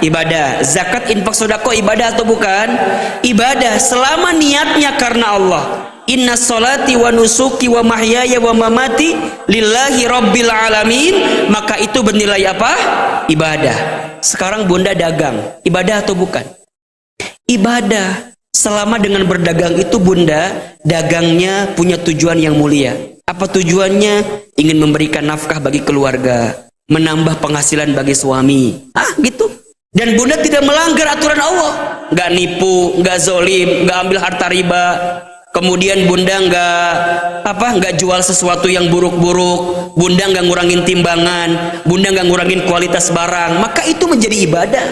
Ibadah. Zakat infak sedekah ibadah atau bukan? Ibadah selama niatnya karena Allah. Inna solati wa nusuki wa mahyaya wa mamati lillahi rabbil alamin. Maka itu bernilai apa? Ibadah. Sekarang bunda dagang, ibadah atau bukan? Ibadah. Selama dengan berdagang itu bunda, dagangnya punya tujuan yang mulia. Apa tujuannya? Ingin memberikan nafkah bagi keluarga, menambah penghasilan bagi suami. Gitu. Dan bunda tidak melanggar aturan Allah. Nggak nipu, nggak zolim, nggak ambil harta riba. Kemudian bunda nggak jual sesuatu yang buruk-buruk. Bunda nggak ngurangin timbangan. Bunda nggak ngurangin kualitas barang. Maka itu menjadi ibadah.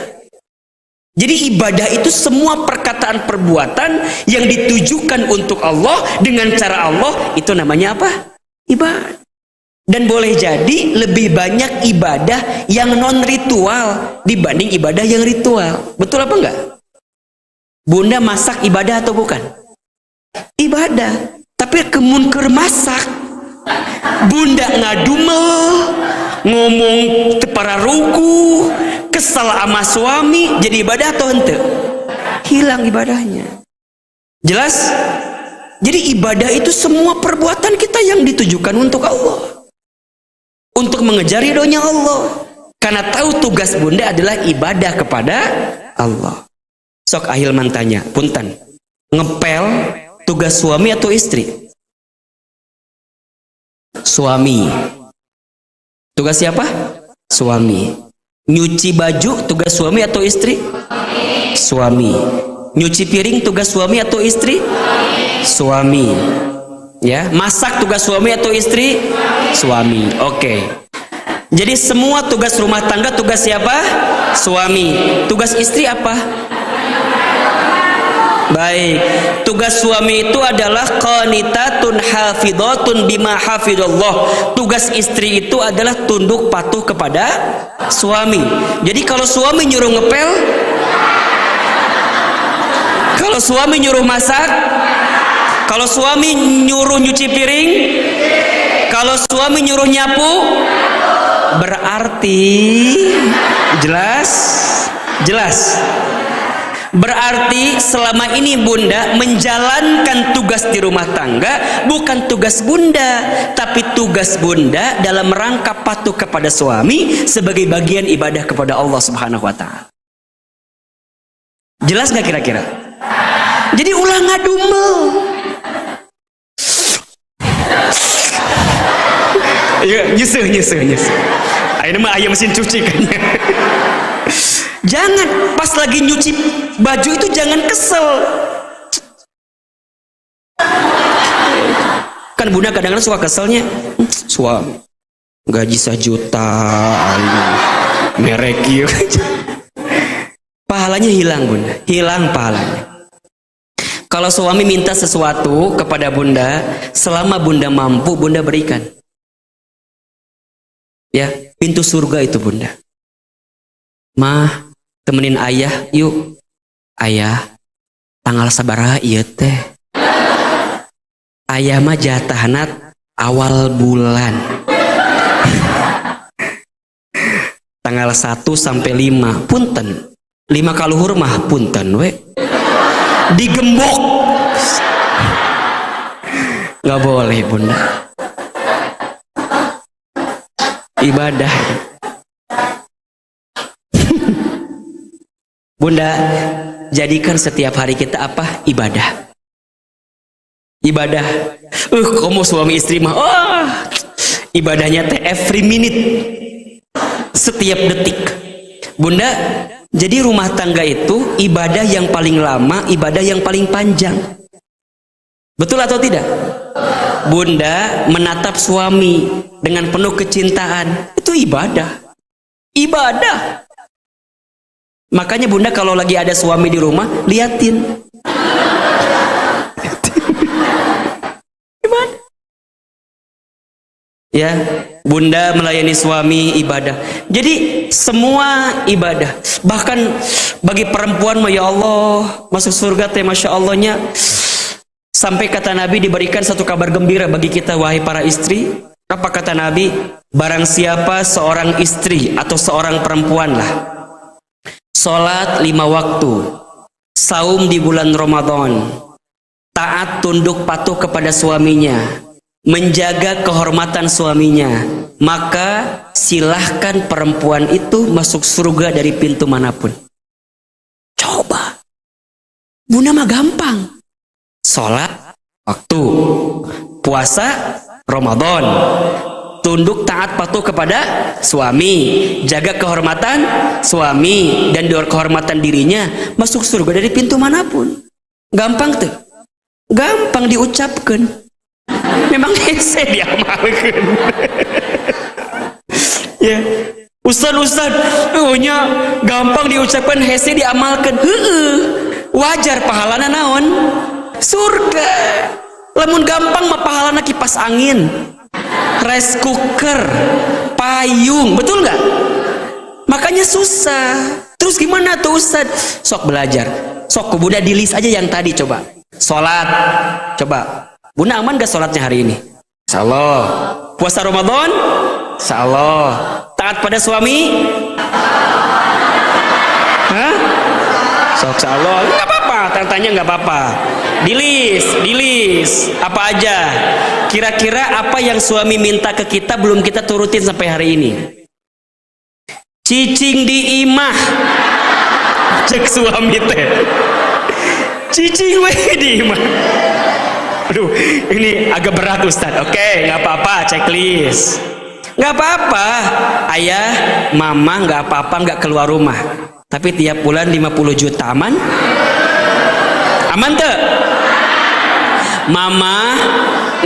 Jadi ibadah itu semua perkataan perbuatan yang ditujukan untuk Allah dengan cara Allah, itu namanya apa? Ibadah. Dan boleh jadi lebih banyak ibadah yang non ritual dibanding ibadah yang ritual. Betul apa enggak? Bunda masak ibadah atau bukan? Ibadah. Tapi kemunker masak, bunda ngadumel, ngomong tepara ruku, kesal sama suami, jadi ibadah atau ente? Hilang ibadahnya. Jelas? Jadi ibadah itu semua perbuatan kita yang ditujukan untuk Allah, untuk mengejar ridhonya Allah. Karena tahu tugas bunda adalah ibadah kepada Allah. Sok Ahilman tanya, punten, ngepel tugas suami atau istri? Suami. Tugas siapa? Suami. Nyuci baju tugas suami atau istri? Suami. Nyuci piring tugas suami atau istri? Suami. Ya, masak tugas suami atau istri? Suami. Oke. Jadi semua tugas rumah tangga tugas siapa? Suami. Tugas istri apa? Baik, tugas suami itu adalah qanitatun hafidhatun bima hafidhallah. Tugas istri itu adalah tunduk patuh kepada suami. Jadi kalau suami nyuruh ngepel, kalau suami nyuruh masak, kalau suami nyuruh nyuci piring, kalau suami nyuruh nyapu, berarti jelas. Berarti selama ini bunda menjalankan tugas di rumah tangga bukan tugas bunda, tapi tugas bunda dalam rangka patuh kepada suami sebagai bagian ibadah kepada Allah Subhanahu wa taala. Jelas nggak kira-kira? Jadi ulah ngadumel. Ya, nyeseh. Ayo mah ayam mesin cuci kan. Jangan pas lagi nyuci baju itu jangan kesel. Kan bunda kadang-kadang suka keselnya, suami gaji 1 juta, merek gitu. Pahalanya hilang bunda, hilang pahalanya. Kalau suami minta sesuatu kepada bunda, selama bunda mampu bunda berikan. Ya, pintu surga itu bunda. Mah, temenin ayah yuk. Ayah, tanggal sabaraha ieu teh? Ayah mah jatahanat awal bulan. Tanggal 1 sampai 5. Punten. 5 kaluhur mah punten we. Digembok. Nggak boleh bunda. Ibadah. Bunda, jadikan setiap hari kita apa? Ibadah. Ibadah. Kamu suami istri mah, ibadahnya teh every minute, setiap detik. Bunda, jadi rumah tangga itu ibadah yang paling lama, ibadah yang paling panjang. Betul atau tidak? Bunda menatap suami dengan penuh kecintaan, itu ibadah. Ibadah. Makanya bunda kalau lagi ada suami di rumah, liatin. Ibadah. Ya, bunda melayani suami ibadah. Jadi semua ibadah. Bahkan bagi perempuan, ya Allah, masuk surga teh masya Allahnya. Sampai kata Nabi diberikan satu kabar gembira bagi kita wahai para istri. Apa kata Nabi? Barang siapa seorang istri atau seorang perempuan lah, sholat 5 waktu, saum di bulan Ramadan, taat tunduk patuh kepada suaminya, menjaga kehormatan suaminya, maka silahkan perempuan itu masuk surga dari pintu manapun. Coba, Bunda mah gampang. Sholat waktu, puasa Ramadan, tunduk taat patuh kepada suami, jaga kehormatan suami dan kehormatan dirinya, masuk surga dari pintu manapun. Gampang tuh, gampang diucapkan. Memang hese diamalkan. Ya, Ustad, nya gampang diucapkan, hese diamalkan. Wajar pahalana naon? Surga. Lamun gampang mah pahalana kipas angin, rice cooker, payung, betul nggak? Makanya susah. Terus gimana tuh Ustad? Sok belajar. Sok Bunda di list aja yang tadi coba. Sholat, coba. Bunda aman gak sholatnya hari ini? Insyaallah. Puasa Ramadan? Insyaallah. Taat pada suami? Hah? Sok insyaallah. Nggak apa-apa, tanya nggak apa-apa. Di list. Apa aja? Kira-kira apa yang suami minta ke kita belum kita turutin sampai hari ini? Cicing di imah. Cek suami teh. Cicing we di imah. Aduh, ini agak berat Ustaz. Oke, nggak apa-apa, checklist. Nggak apa-apa, ayah, mama nggak apa-apa nggak keluar rumah. Tapi tiap bulan 50 juta aman? Aman tuh? Mama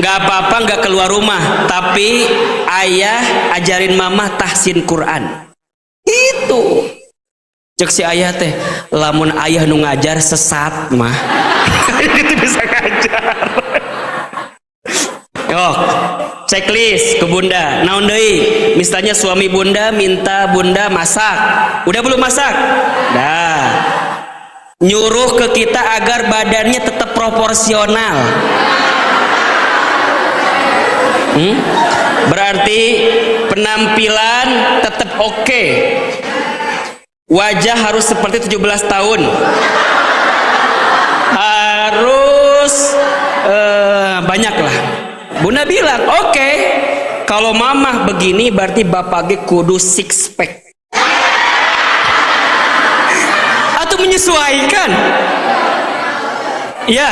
nggak apa-apa nggak keluar rumah, tapi ayah ajarin mama tahsin Quran. Itu. Cek si ayah teh, lamun ayah nu ngajar sesat mah. Itu bisa ngajar. Yo, checklist ke Bunda. Naon deui? Misalnya suami Bunda minta Bunda masak. Udah belum masak? Dah. Nyuruh ke kita agar badannya tetap proporsional. Berarti penampilan tetap oke. Wajah harus seperti 17 tahun. Harus banyak lah. Bunda bilang, oke. Kalau mamah begini berarti bapaknya kudu six pack. Atau menyesuaikan. Ya.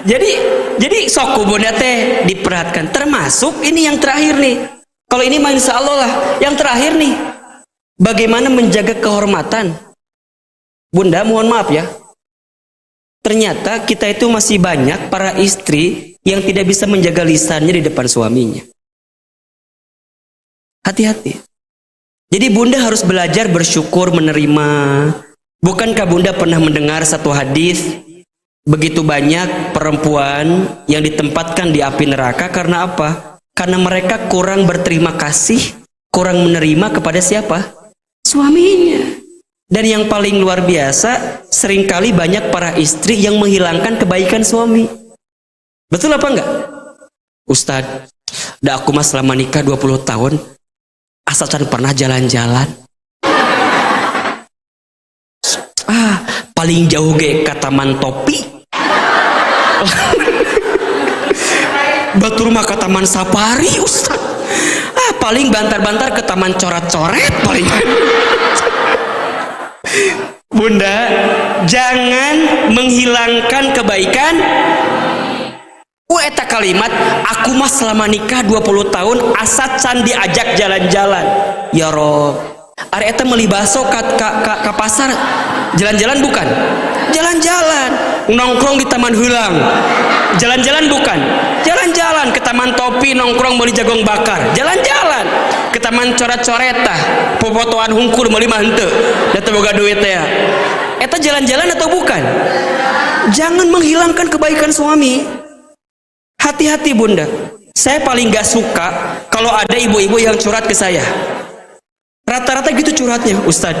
Jadi sok Bunda teh diperhatikan. Termasuk ini yang terakhir nih. Kalau ini mah insya Allah lah. Yang terakhir nih. Bagaimana menjaga kehormatan? Bunda mohon maaf ya. Ternyata kita itu masih banyak para istri yang tidak bisa menjaga lisannya di depan suaminya. Hati-hati. Jadi Bunda harus belajar bersyukur menerima. Bukankah Bunda pernah mendengar satu hadis? Begitu banyak perempuan yang ditempatkan di api neraka karena apa? Karena mereka kurang berterima kasih, kurang menerima kepada siapa? Suaminya. Dan yang paling luar biasa, seringkali banyak para istri yang menghilangkan kebaikan suami. Betul apa enggak? Ustadz, dah aku mah selama nikah 20 tahun, asalkan pernah jalan-jalan. Paling jauh ge ke Taman Topi. Batur mah ke Taman Safari, Ustadz. Paling bantar-bantar ke Taman Coret-Coret paling. Bunda, jangan menghilangkan kebaikan. Eta kalimat, aku mah selama nikah 20 tahun asa can diajak jalan-jalan. Ya Rob, are eta meuli baso ka pasar. Jalan-jalan bukan? Jalan-jalan. Nongkrong di taman heulang. Jalan-jalan bukan? Jalan-jalan ke Taman Topi nongkrong meuli jagong bakar. Jalan-jalan ke Taman Coret-Coret tah. Popotoan hungkul meuli mah henteu. Da teu boga duit teh. Eta jalan-jalan atau bukan? Jangan menghilangkan kebaikan suami. Hati-hati Bunda. Saya paling gak suka kalau ada ibu-ibu yang curhat ke saya. Rata-rata gitu curhatnya, Ustadz,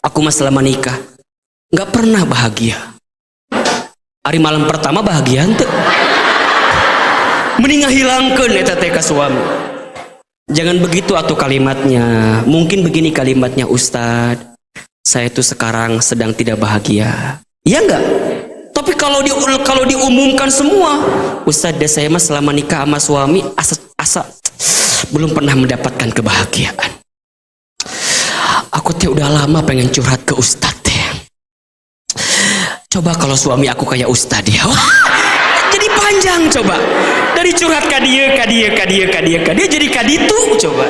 aku mah selama nikah gak pernah bahagia. Hari malam pertama bahagia ente. mending ngahilangkeun eta teh ka suami. Jangan begitu atuh kalimatnya. Mungkin begini kalimatnya, Ustadz, saya tuh sekarang sedang tidak bahagia. Iya enggak? Tapi kalau diumumkan semua, Ustadz, saya mah selama nikah sama suami asa belum pernah mendapatkan kebahagiaan. Aku teh udah lama pengen curhat ke Ustadz teh. Coba kalau suami aku kayak Ustadz ya. Jadi panjang coba. Dari curhat ka dia jadi kaditu coba.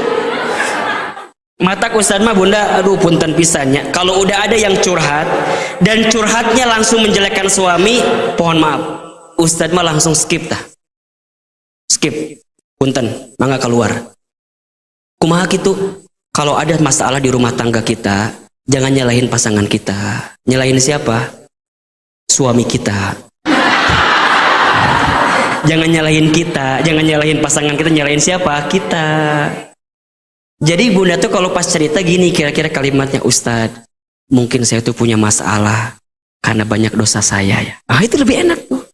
Mata Ustadz mah bunda, aduh punten pisannya. Kalau udah ada yang curhat dan curhatnya langsung menjelekkan suami, pohon maaf, Ustadz mah langsung skip tah. Skip. Punten, mangga keluar. Kumaha gitu? Kalau ada masalah di rumah tangga kita, jangan nyalahin pasangan kita. Nyalahin siapa? Suami kita. Jangan nyalahin kita, jangan nyalahin pasangan kita, nyalahin siapa? Kita. Jadi bunda tuh kalau pas cerita gini, kira-kira kalimatnya, Ustadz, mungkin saya tuh punya masalah karena banyak dosa saya ya. Ah itu lebih enak tuh.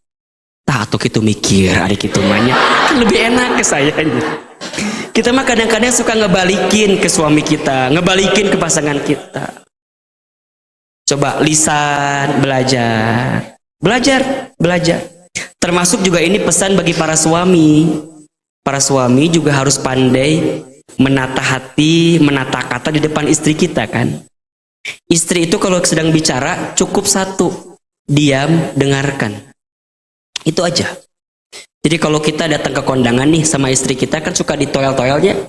Tak atau gitu mikir, adik itu banyak, kan lebih enak ke saya. Kita mah kadang-kadang suka ngebalikin ke suami kita, ngebalikin ke pasangan kita. Coba lisan, belajar. Termasuk juga ini pesan bagi para suami. Para suami juga harus pandai menata hati, menata kata di depan istri kita kan. Istri itu kalau sedang bicara cukup satu, diam, dengarkan. Itu aja. Jadi kalau kita datang ke kondangan nih sama istri kita kan suka ditoel-toelnya.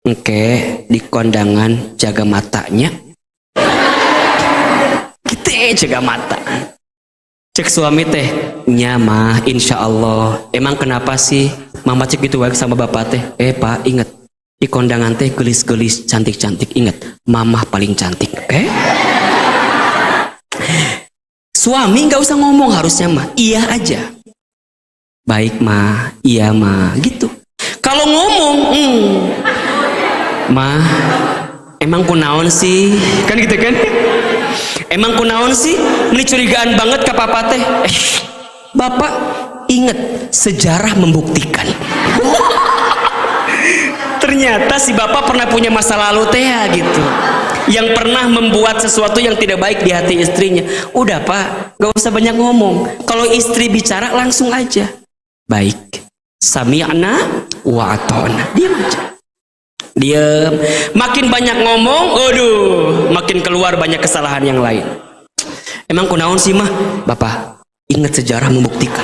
Oke, di kondangan jaga matanya. Kita jaga mata. Cek suami teh, nyamah, insya Allah. Emang kenapa sih mama cek gitu wae sama bapak teh? Pak, inget di kondangan teh gelis-gelis, cantik-cantik. Ingat, mamah paling cantik. Suami nggak usah ngomong harusnya mah, iya aja. Baik mah, iya mah, gitu. Kalau ngomong, mah, emang kunaon sih? Kan gitu kan? Emang kunaon sih? Mencurigaan banget ke papa teh. Bapak, inget sejarah membuktikan. Ternyata si bapak pernah punya masa lalu teh gitu. Yang pernah membuat sesuatu yang tidak baik di hati istrinya. Udah pak, gak usah banyak ngomong. Kalau istri bicara langsung aja. Baik, sami'na wa ata'na. Diam aja. Diam. Makin banyak ngomong, aduh, makin keluar banyak kesalahan yang lain. Emang kunaon sih mah? Bapak, ingat sejarah membuktikan.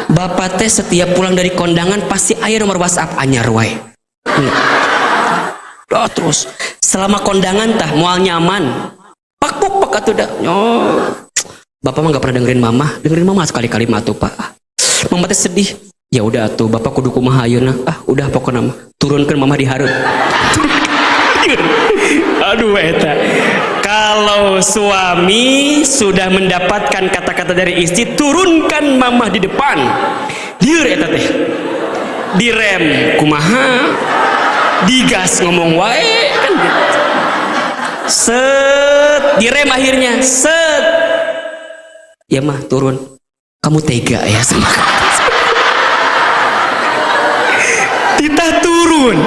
Bapak teh setiap pulang dari kondangan pasti aya nomor WhatsApp anyar wae. Terus selama kondangan tah moal nyaman. Pak atuh dah. Bapak mah gak pernah dengerin mama sekali-kali mah tuh pak. Mama teh sedih. Ya udah tuh bapak kudu kumaha ayeuna. Udah pokoknya mah turunkan mama di hareup. Aduh eta. Kalau suami sudah mendapatkan kata-kata dari istri, turunkan mama di depan. Dieu eta teh. Direm kumaha? Digas ngomong wae kan gitu. Set, direm akhirnya. Set. Ya mah turun. Kamu tega ya sama kita turun,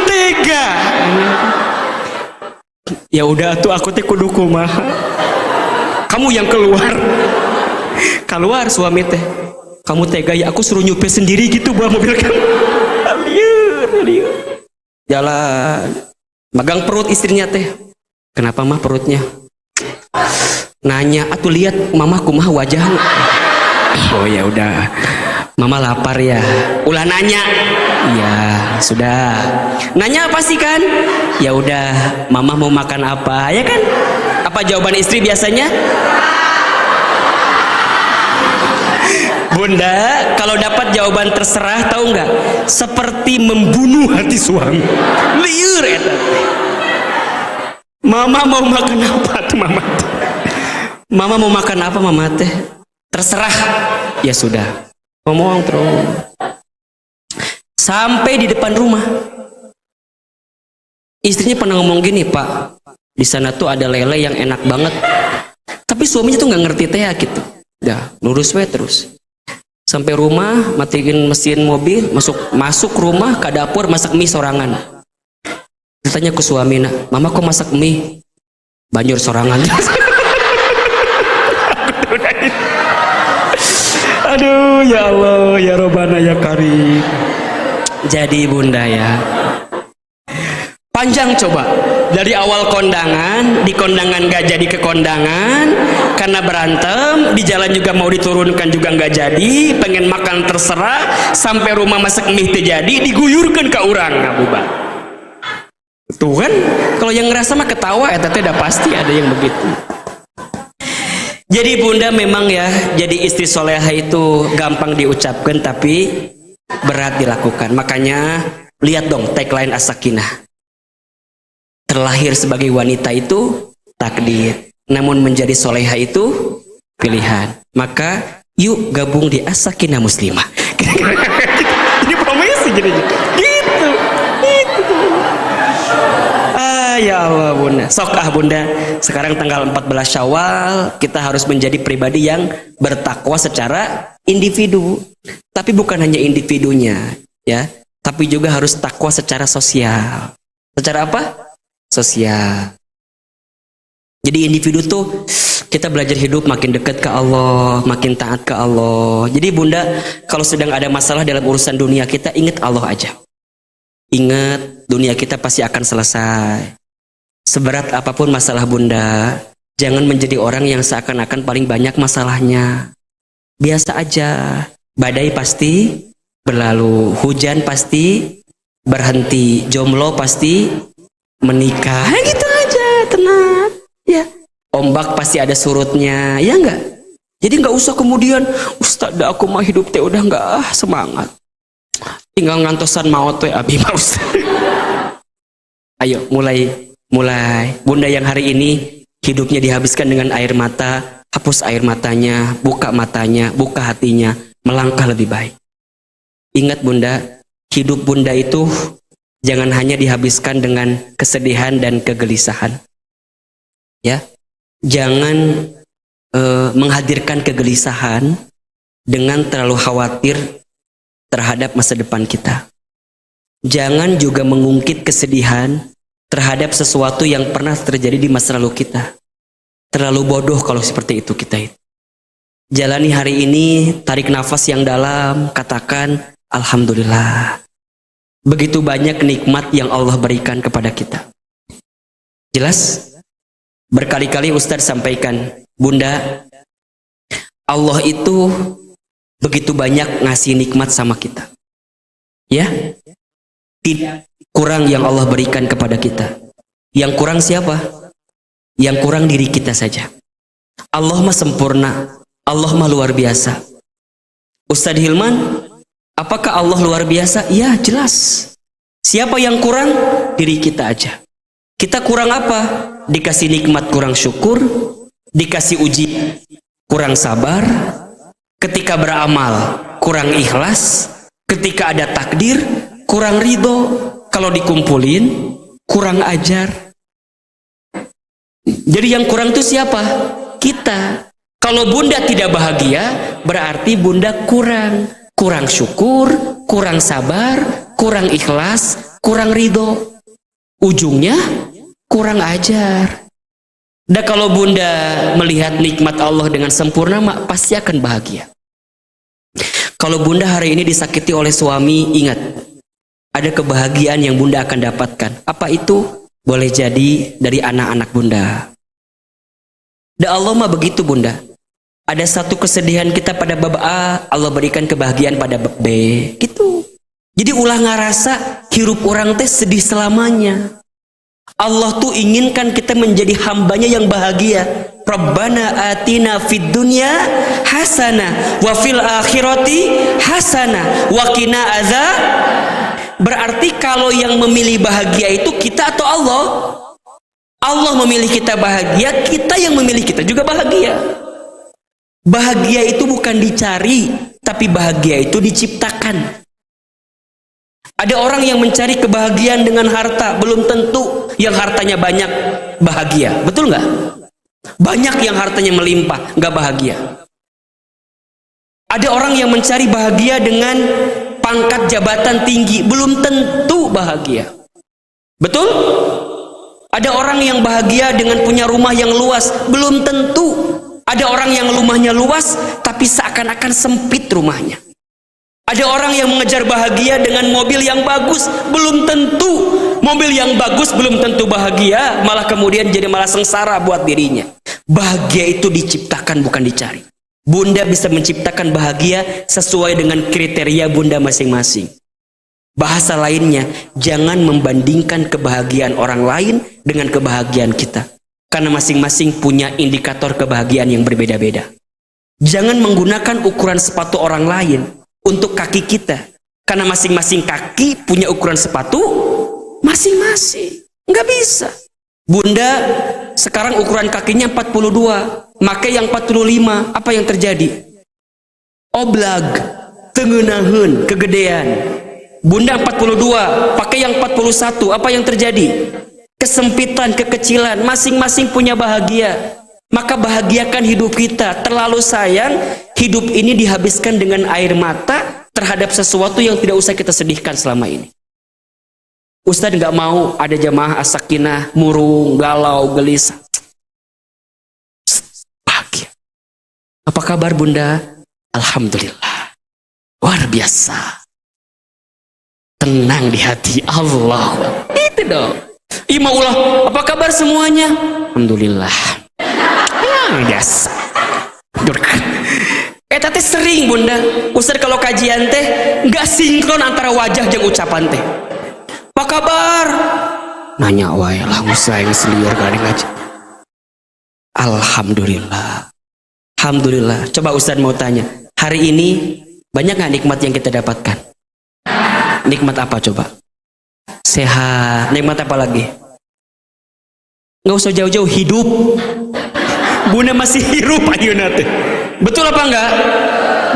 tega. Ya udah tuh aku teh kudu kumaha. Kamu yang keluar suami teh. Kamu tega ya, aku suruh nyupir sendiri gitu bawa mobil kamu. Liur. Jalan, magang perut istrinya teh. Kenapa mah perutnya? Nanya, atuh lihat mama kumaha wajahnya. Oh ya udah. Mama lapar ya. Ulah nanya. Iya, sudah. Nanya apa sih kan? Ya udah, mama mau makan apa? Ya kan? Apa jawaban istri biasanya? Bunda, kalau dapat jawaban terserah, tahu nggak? Seperti membunuh hati suami. Liur eta. Mama mau makan apa tuh mama? Mama mau makan apa mama teh? Terserah. Ya sudah. Ngomong terus sampai di depan rumah. Istrinya pernah ngomong gini, Pak, di sana tuh ada lele yang enak banget, tapi suaminya tuh nggak ngerti teh gitu. Dah lurus we terus. Sampai rumah, matiin mesin mobil, masuk rumah ke dapur masak mie sorangan. Ditanya ke suamina, mama kok masak mie? Banjur sorangan. Aduh, ya Allah, ya Robbana, ya Karim. Jadi bunda ya, panjang coba. Dari awal kondangan, di kondangan gak jadi ke kondangan, karena berantem, di jalan juga mau diturunkan juga gak jadi, pengen makan terserah, sampai rumah masak mie terjadi, diguyurkan ke orang, ngabubat. Tuh kan, kalau yang ngerasa mah ketawa, ya teteh udah pasti ada yang begitu. Jadi bunda memang ya, jadi istri soleha itu gampang diucapkan tapi berat dilakukan. Makanya lihat dong tagline As-Sakinah. Terlahir sebagai wanita itu takdir, namun menjadi soleha itu pilihan. Maka yuk gabung di As-Sakinah Muslimah. Ini promesi jadi gitu. Ya Allah bunda, sok bunda, sekarang tanggal 14 Syawal kita harus menjadi pribadi yang bertakwa secara individu. Tapi bukan hanya individunya ya, tapi juga harus takwa secara sosial. Secara apa? Sosial. Jadi individu tuh kita belajar hidup makin dekat ke Allah, makin taat ke Allah. Jadi bunda, kalau sedang ada masalah dalam urusan dunia kita, ingat Allah aja. Ingat dunia kita pasti akan selesai. Seberat apapun masalah bunda, jangan menjadi orang yang seakan-akan paling banyak masalahnya. Biasa aja, badai pasti berlalu, hujan pasti berhenti, jomblo pasti menikah, gitu aja, tenang. Ya, ombak pasti ada surutnya, ya enggak? Jadi enggak usah kemudian, Ustaz, aku mah hidup teh udah enggak semangat. Tinggal ngantosan maut teh abi mah Ustaz. Ayo mulai bunda yang hari ini hidupnya dihabiskan dengan air mata, hapus air matanya, buka hatinya, melangkah lebih baik. Ingat bunda, hidup bunda itu jangan hanya dihabiskan dengan kesedihan dan kegelisahan ya, jangan menghadirkan kegelisahan dengan terlalu khawatir terhadap masa depan kita. Jangan juga mengungkit kesedihan terhadap sesuatu yang pernah terjadi di masa lalu kita. Terlalu bodoh kalau seperti itu kita. Jalani hari ini, tarik nafas yang dalam, katakan Alhamdulillah. Begitu banyak nikmat yang Allah berikan kepada kita. Jelas? Berkali-kali Ustadz sampaikan, bunda, Allah itu begitu banyak ngasih nikmat sama kita. Ya? Tidak kurang yang Allah berikan kepada kita. Yang kurang siapa? Yang kurang diri kita saja. Allah mah sempurna, Allah mah luar biasa. Ustadz Hilman, apakah Allah luar biasa? Ya, jelas. Siapa yang kurang? Diri kita aja. Kita kurang apa? Dikasih nikmat kurang syukur, dikasih uji kurang sabar, ketika beramal kurang ikhlas, ketika ada takdir kurang ridho, kalau dikumpulin kurang ajar. Jadi yang kurang itu siapa? Kita. Kalau bunda tidak bahagia, berarti bunda kurang syukur, kurang sabar, kurang ikhlas, kurang ridho. Ujungnya kurang ajar. Dan kalau bunda melihat nikmat Allah dengan sempurna, mak pasti akan bahagia. Kalau bunda hari ini disakiti oleh suami, ingat, ada kebahagiaan yang bunda akan dapatkan. Apa itu? Boleh jadi dari anak-anak bunda. Dan Allah mah begitu bunda. Ada satu kesedihan kita pada bab A, Allah berikan kebahagiaan pada bab B. Gitu. Jadi ulah ngerasa hirup orang teh sedih selamanya. Allah tuh inginkan kita menjadi hambanya yang bahagia. Rabbana atina fid dunya hasanah wa fil akhirati hasanah wa qina azab. Berarti kalau yang memilih bahagia itu kita atau Allah? Allah memilih kita bahagia, kita yang memilih kita juga bahagia. Bahagia itu bukan dicari, tapi bahagia itu diciptakan. Ada orang yang mencari kebahagiaan dengan harta, belum tentu yang hartanya banyak bahagia. Betul nggak? Banyak yang hartanya melimpah, nggak bahagia. Ada orang yang mencari bahagia dengan pangkat jabatan tinggi, belum tentu bahagia. Betul? Ada orang yang bahagia dengan punya rumah yang luas, belum tentu. Ada orang yang rumahnya luas, tapi seakan-akan sempit rumahnya. Ada orang yang mengejar bahagia dengan mobil yang bagus, belum tentu. Mobil yang bagus belum tentu bahagia, malah kemudian jadi malah sengsara buat dirinya. Bahagia itu diciptakan, bukan dicari. Bunda bisa menciptakan bahagia sesuai dengan kriteria bunda masing-masing. Bahasa lainnya, jangan membandingkan kebahagiaan orang lain dengan kebahagiaan kita. Karena masing-masing punya indikator kebahagiaan yang berbeda-beda. Jangan menggunakan ukuran sepatu orang lain untuk kaki kita. Karena masing-masing kaki punya ukuran sepatu masing-masing. Nggak bisa. Bunda sekarang ukuran kakinya 42, pakai yang 45, apa yang terjadi? Oblag, tengenahan, kegedean. Bunda 42, pakai yang 41, apa yang terjadi? Kesempitan, kekecilan, masing-masing punya bahagia. Maka bahagiakan hidup kita. Terlalu sayang, hidup ini dihabiskan dengan air mata terhadap sesuatu yang tidak usah kita sedihkan selama ini. Ustadz nggak mau ada jamaah as-sakinah, murung, galau, gelisah. Bahagia. Apa kabar bunda? Alhamdulillah. Luar biasa. Tenang di hati Allah. Itu dong. Imaulah, apa kabar semuanya? Alhamdulillah. Biasa. Tadi sering bunda, Ustaz kalau kajian teh nggak sinkron antara wajah dan ucapan teh. Apa kabar? Nanya wae lah Ustaz yang seliur kali ngaji. Alhamdulillah. Alhamdulillah. Coba Ustaz mau tanya, hari ini banyak nggak nikmat yang kita dapatkan? Nikmat apa coba? Sehat. Nikmat apa lagi? Nggak usah jauh-jauh, hidup. Bunda masih hidup ayeuna teh. Betul apa enggak?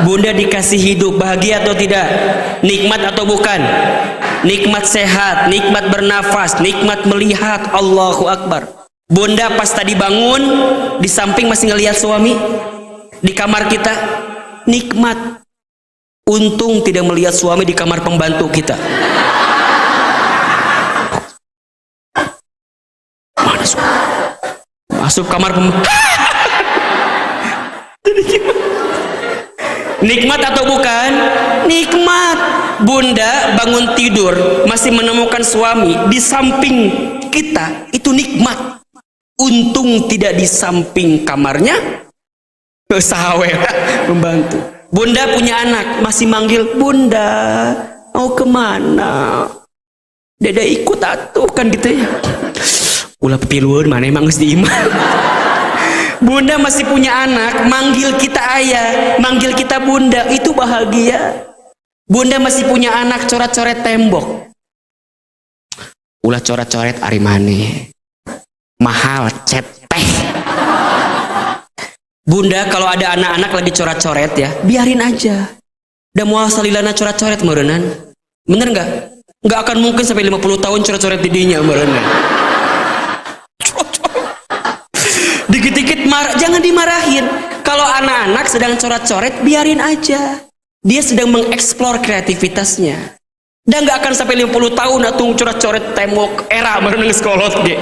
Bunda dikasih hidup, bahagia atau tidak? Nikmat atau bukan? Nikmat sehat, nikmat bernafas, nikmat melihat. Allahu Akbar. Bunda pas tadi bangun, di samping masih ngelihat suami di kamar kita, nikmat. Untung tidak melihat suami di kamar pembantu kita. Mana suami? Masuk kamar pembantu. Nikmat atau bukan? Nikmat. Bunda bangun tidur masih menemukan suami di samping kita, itu nikmat. Untung tidak di samping kamarnya sahawe pembantu. Bunda punya anak masih manggil bunda, mau kemana? Dede ikut atuh kan gitu ya. Ulah piluan mana emang geus diiman. Bunda masih punya anak, manggil kita ayah, manggil kita bunda, itu bahagia. Bunda masih punya anak, coret-coret tembok. Ulah coret-coret ari maneh. Mahal, ceteh. Bunda kalau ada anak-anak lagi coret-coret ya, biarin aja. Udah mau salilana coret-coret meureunnan. Bener nggak? Nggak akan mungkin sampai 50 tahun coret-coret didinya meureunnan. Dikit-dikit marah, jangan dimarahin. Kalau anak-anak sedang coret-coret, biarin aja. Dia sedang mengeksplor kreativitasnya. Dan nggak akan sampai 50 tahun atau coret-coret tembok era meureunnan sekolot ge.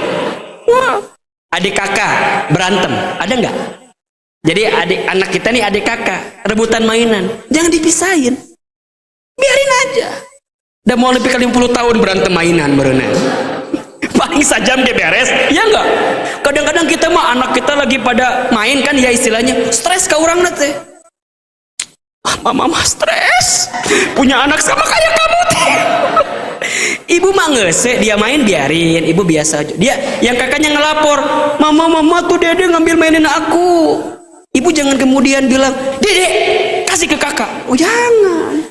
Wah. Adik kakak berantem, ada nggak? Jadi anak kita nih adik kakak rebutan mainan, jangan dipisahin, biarin aja. Udah mau lebih kali 50 tahun berantem mainan berenang, paling sajam dia beres, ya enggak? Kadang-kadang kita mah anak kita lagi pada main kan ya istilahnya, stres ke orang nanti. Mama stres, punya anak sama kayak kamu teh. Ibu mah ngese, dia main biarin, ibu biasa aja. Dia yang kakaknya ngelapor, mama tuh dede ngambil mainin aku. Ibu jangan kemudian bilang, dede kasih ke kakak. Oh jangan.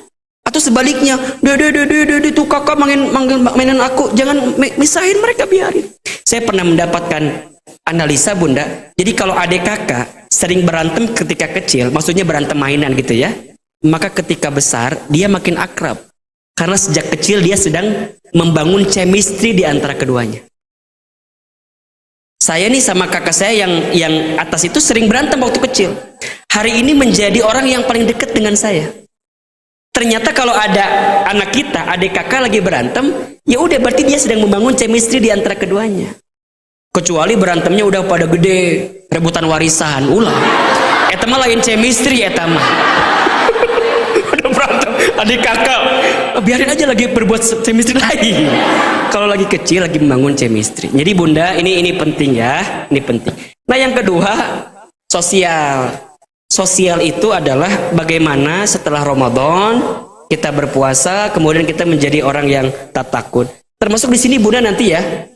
Atau sebaliknya, dede tuh kakak mainan aku. Jangan misahin mereka, biarin. Saya pernah mendapatkan analisa bunda. Jadi kalau adik kakak sering berantem ketika kecil, maksudnya berantem mainan gitu ya, maka ketika besar dia makin akrab. Karena sejak kecil dia sedang membangun chemistry di antara keduanya. Saya nih sama kakak saya yang atas itu sering berantem waktu kecil. hari ini menjadi orang yang paling dekat dengan saya. Ternyata kalau ada anak kita, adik kakak lagi berantem, ya udah berarti dia sedang membangun chemistry di antara keduanya. Kecuali berantemnya udah pada gede, rebutan warisan, ulah. Eta mah lain chemistry eta mah. Udah berantem adik kakak, biarin aja lagi berbuat chemistry lagi. Kalau lagi kecil lagi membangun chemistry. Jadi bunda, ini penting ya, ini penting. Nah yang kedua, sosial. Sosial itu adalah bagaimana setelah Ramadan kita berpuasa, kemudian kita menjadi orang yang tak takut. Termasuk di sini bunda nanti ya,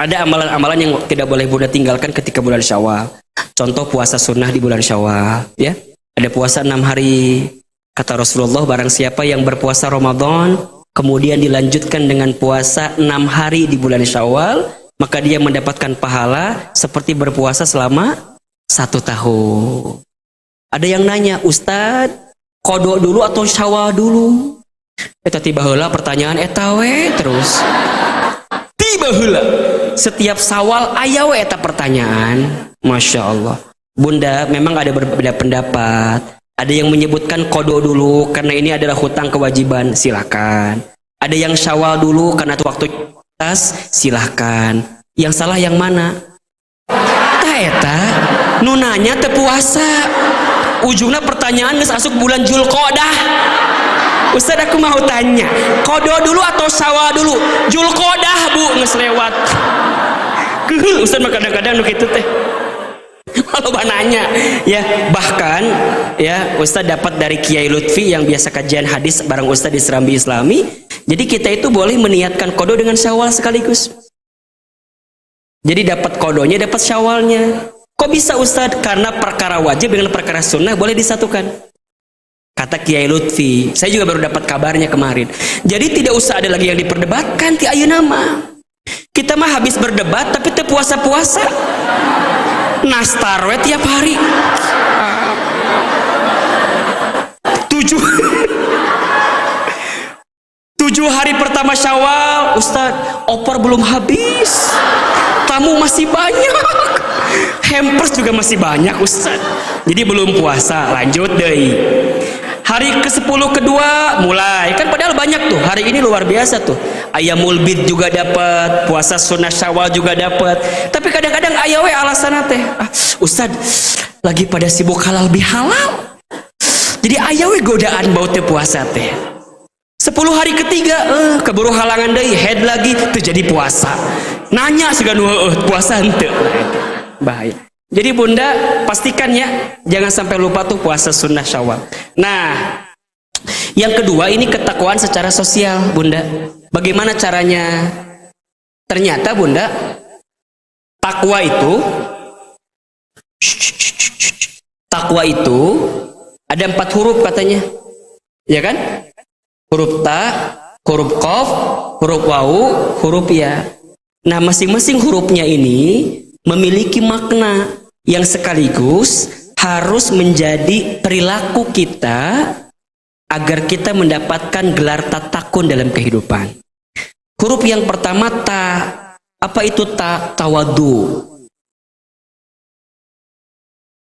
ada amalan-amalan yang tidak boleh bunda tinggalkan ketika bulan Syawal. Contoh puasa sunnah di bulan Syawal, ya. Ada puasa 6 hari. Kata Rasulullah, barang siapa yang berpuasa Ramadan, kemudian dilanjutkan dengan puasa 6 hari di bulan Syawal, maka dia mendapatkan pahala seperti berpuasa selama 1 tahun. Ada yang nanya, Ustadz, qadha dulu atau Syawal dulu? Eta tiba heula pertanyaan eta we terus. Tiba heula. Setiap Syawal aya we eta pertanyaan. Masya Allah. Bunda, memang ada berbeda pendapat. Ada yang menyebutkan qadha dulu karena ini adalah hutang kewajiban, silakan. Ada yang Syawal dulu karena waktu tas, silakan. Yang salah yang mana? Ta eta nu nanya teu puasa. Ujungnya pertanyaan geus asup bulan Julqa'dah. Ustaz aku mau tanya, qadha dulu atau Syawal dulu? Julqa'dah Bu, geus lewat. Keul Ustaz mah kadang-kadang nu kitu teh. Kalau nanya ya, bahkan ya Ustaz dapat dari Kiai Lutfi yang biasa kajian hadis bareng Ustaz di Serambi Islami. Jadi kita itu boleh meniatkan qadha dengan Syawal sekaligus. Jadi dapat qadhanya, dapat Syawalnya. Kok bisa Ustadz? Karena perkara wajib dengan perkara sunnah boleh disatukan. Kata Kiai Lutfi. Saya juga baru dapat kabarnya kemarin. Jadi tidak usah ada lagi yang diperdebatkan ti ayeuna mah. Kita mah habis berdebat tapi teu puasa-puasa. Nastar we tiap hari. 7 hari pertama Syawal, Ustadz, opor belum habis. Tamu masih banyak. Hampers juga masih banyak Ustaz. Jadi belum puasa, lanjut deh. Hari ke-10 kedua mulai, kan padahal banyak tuh. Hari ini luar biasa tuh. Ayamul bid juga dapat, puasa sunnah Syawal juga dapat. Tapi kadang-kadang aya we alasan teh. Ustaz, lagi pada sibuk halal bihalal. Jadi aya we godaan bau teh puasa teh. 10 hari ketiga, keburu halangan deui, head lagi terjadi puasa. Nanya segan puasa henteu. Bahaya. Jadi bunda pastikan ya, jangan sampai lupa tuh puasa sunnah Syawal. Nah, yang kedua ini ketakwaan secara sosial bunda. Bagaimana caranya? Ternyata bunda, takwa itu ada 4 huruf katanya, ya kan? Huruf ta, huruf qaf, huruf wawu, huruf ya. Nah, masing-masing hurufnya ini memiliki makna yang sekaligus harus menjadi perilaku kita agar kita mendapatkan gelar tatakun dalam kehidupan. Huruf yang pertama ta. Apa itu ta? Tawadu.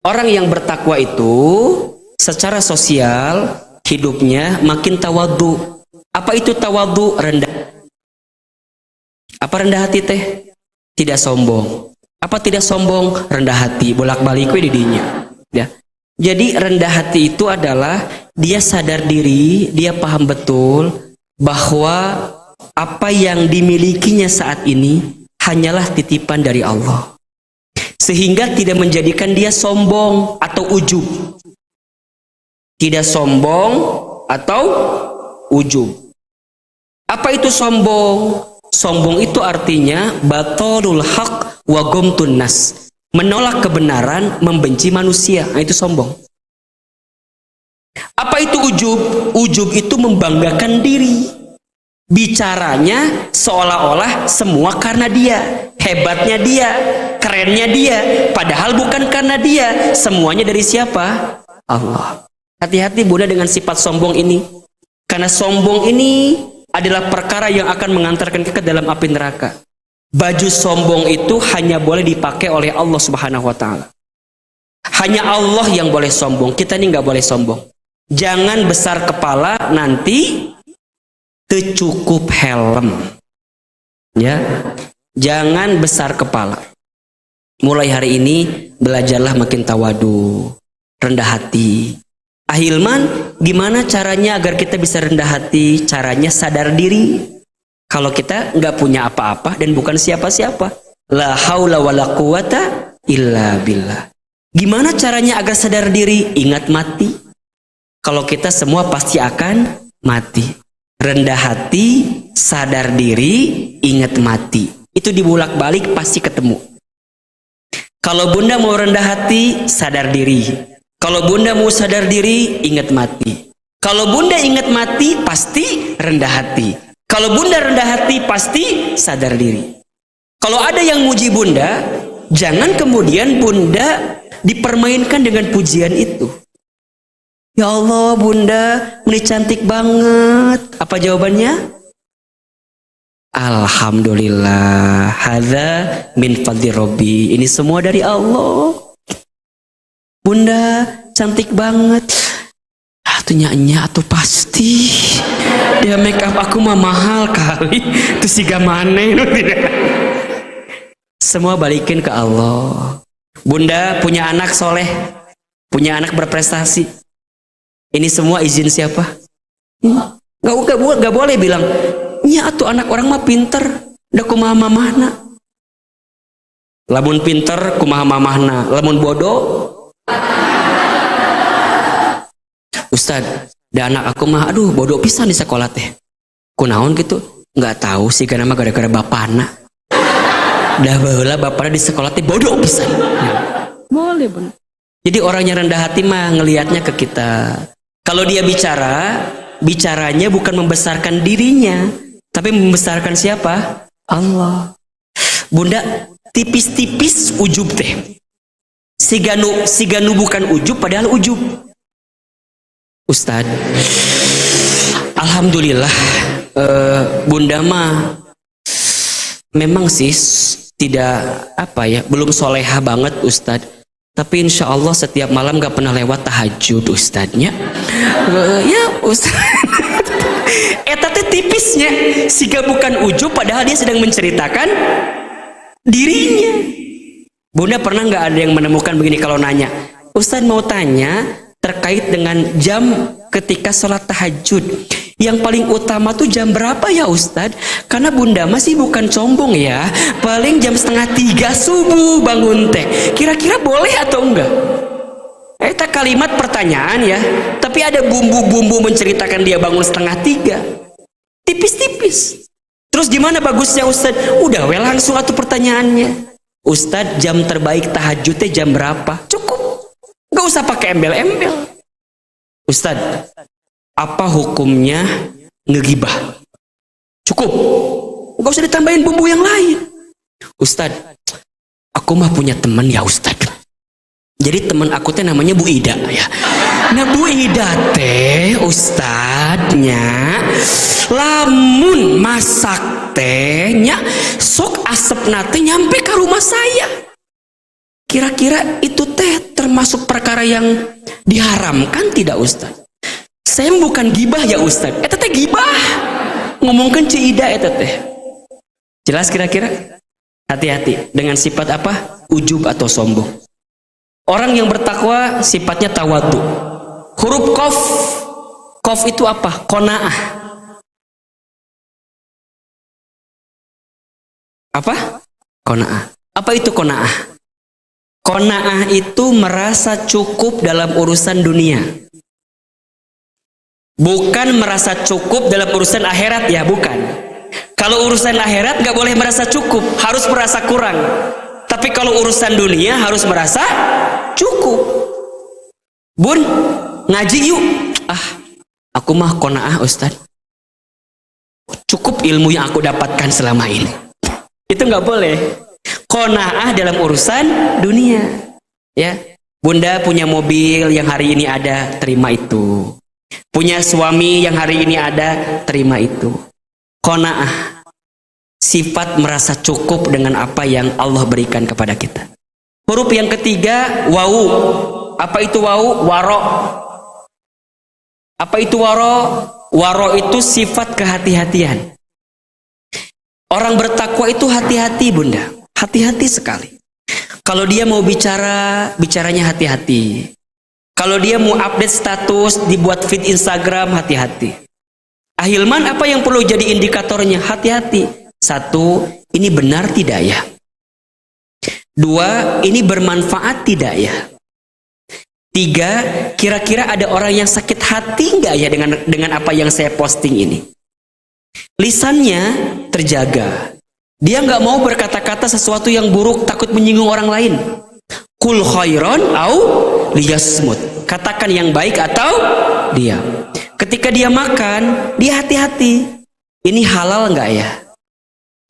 Orang yang bertakwa itu secara sosial hidupnya makin tawadu. Apa itu tawadu? Rendah. Apa rendah hati teh? Tidak sombong. Apa tidak sombong? Rendah hati, bolak-balik we didinya. Ya. Jadi rendah hati itu adalah dia sadar diri, dia paham betul bahwa apa yang dimilikinya saat ini hanyalah titipan dari Allah. Sehingga tidak menjadikan dia sombong atau ujub. Tidak sombong atau ujub. Apa itu sombong? Sombong itu artinya batalul haq wa gomtun nas, menolak kebenaran, membenci manusia. Nah, itu sombong. Apa itu ujub? Ujub itu membanggakan diri. Bicaranya seolah-olah semua karena dia, hebatnya dia, kerennya dia, padahal bukan karena dia. Semuanya dari siapa? Allah. Hati-hati bunda dengan sifat sombong ini. Karena sombong ini adalah perkara yang akan mengantarkan kita ke dalam api neraka. Baju sombong itu hanya boleh dipakai oleh Allah Subhanahu wa taala. Hanya Allah yang boleh sombong. Kita ini nggak boleh sombong. Jangan besar kepala, nanti tercukup helm. Ya, jangan besar kepala. Mulai hari ini belajarlah makin tawadu, rendah hati. Ahilman, gimana caranya agar kita bisa rendah hati? Caranya sadar diri. Kalau kita nggak punya apa-apa dan bukan siapa-siapa. La haula wala quwata illa billah. Gimana caranya agar sadar diri? Ingat mati. Kalau kita semua pasti akan mati. Rendah hati, sadar diri, ingat mati. Itu dibulak-balik pasti ketemu. Kalau bunda mau rendah hati, sadar diri. Kalau bunda mau sadar diri, ingat mati. Kalau bunda ingat mati, pasti rendah hati. Kalau bunda rendah hati, pasti sadar diri. Kalau ada yang muji bunda, jangan kemudian bunda dipermainkan dengan pujian itu. Ya Allah, bunda, ini cantik banget. Apa jawabannya? Alhamdulillah, hadza min fadli Rabbi. Ini semua dari Allah. Bunda, cantik banget. Tuh nyanyi tuh pasti. Dia make up aku mah mahal kali. Tuh si gamane. Semua balikin ke Allah. Bunda punya anak soleh, punya anak berprestasi. Ini semua izin siapa? Gak boleh bilang, nya tuh anak orang mah pinter, da kumaha mamahna. Lamun pinter kumaha mamahna, lamun bodoh. Ustad, da anak aku mah aduh bodoh pisan di sekolah teh. Kunaon gitu? Nggak tahu sih karena mah gara-gara bapana. Dah baheula bapana di sekolah teh bodoh pisan. Boleh, Bun. Jadi orang yang rendah hati mah ngelihatnya ke kita. Kalau dia bicara, bicaranya bukan membesarkan dirinya, tapi membesarkan siapa? Allah. Bunda, tipis-tipis ujub teh. Siganu bukan ujub, padahal ujub. Ustad, alhamdulillah, bunda mah memang sih tidak belum soleha banget Ustad. Tapi insya Allah setiap malam gak pernah lewat tahajud Ustadnya. Ya Ustad. Teh tipisnya, siga bukan ujub padahal dia sedang menceritakan dirinya. Bunda pernah nggak ada yang menemukan begini kalau nanya, Ustadz mau tanya terkait dengan jam ketika sholat tahajud, yang paling utama tuh jam berapa ya Ustadz? Karena bunda masih bukan sombong ya, paling jam 2:30 subuh bangun teh. Kira-kira boleh atau enggak? Itu kalimat pertanyaan ya, tapi ada bumbu-bumbu menceritakan dia bangun 2:30. Tipis-tipis. Terus gimana bagusnya Ustadz? Udah langsung atuh pertanyaannya. Ustadz, jam terbaik tahajudnya jam berapa? Cukup. Gak usah pakai embel-embel. Ustadz, apa hukumnya ngegibah? Cukup. Gak usah ditambahin bumbu yang lain. Ustadz, aku mah punya teman ya Ustadz. Jadi teman aku teh namanya Bu Ida ya. Nah Bu Ida teh Ustadznya lamun masak tehnya sok asep nate nyampe ke rumah saya. Kira-kira itu teh termasuk perkara yang diharamkan tidak Ustadz? Saya bukan gibah ya Ustadz. Eta teh gibah. Ngomongkan Ci Ida eta teh. Jelas kira-kira? Hati-hati dengan sifat apa? Ujub atau sombong. Orang yang bertakwa sifatnya tawadu. Huruf qaf. Qaf itu apa? Qanaah. Apa? Qanaah. Apa itu qanaah? Qanaah itu merasa cukup dalam urusan dunia. Bukan merasa cukup dalam urusan akhirat ya, bukan. Kalau urusan akhirat nggak boleh merasa cukup, harus merasa kurang. Tapi kalau urusan dunia harus merasa cukup. Bun, ngaji yuk. Aku mah qanaah Ustadz. Cukup ilmu yang aku dapatkan selama ini. Itu nggak boleh. Qanaah dalam urusan dunia. Ya, bunda punya mobil yang hari ini ada, terima itu. Punya suami yang hari ini ada, terima itu. Qanaah. Sifat merasa cukup dengan apa yang Allah berikan kepada kita. Huruf yang ketiga wau. Apa itu wau? Waro. Apa itu waro? Waro itu sifat kehati-hatian. Orang bertakwa itu hati-hati, Bunda. Hati-hati sekali. Kalau dia mau bicara, bicaranya hati-hati. Kalau dia mau update status, dibuat feed Instagram, hati-hati. Ahilman, apa yang perlu jadi indikatornya? Hati-hati. Satu, ini benar tidak ya? Dua, ini bermanfaat tidak ya? Tiga, kira-kira ada orang yang sakit hati nggak ya dengan apa yang saya posting ini? Lisannya terjaga. Dia nggak mau berkata-kata sesuatu yang buruk, takut menyinggung orang lain. Kul khairon au liyasmut. Katakan yang baik atau diam. Ketika dia makan, dia hati-hati. Ini halal nggak ya?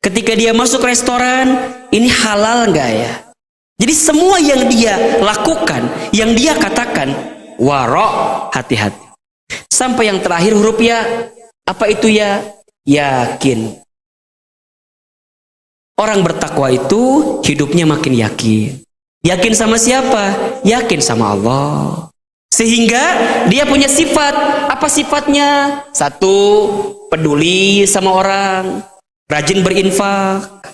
Ketika dia masuk restoran, ini halal nggak ya? Jadi semua yang dia lakukan, yang dia katakan, waro, hati-hati. Sampai yang terakhir huruf ya, apa itu ya? Yakin. Orang bertakwa itu hidupnya makin yakin. Yakin sama siapa? Yakin sama Allah. Sehingga dia punya sifat. Apa sifatnya? Satu, peduli sama orang, rajin berinfak.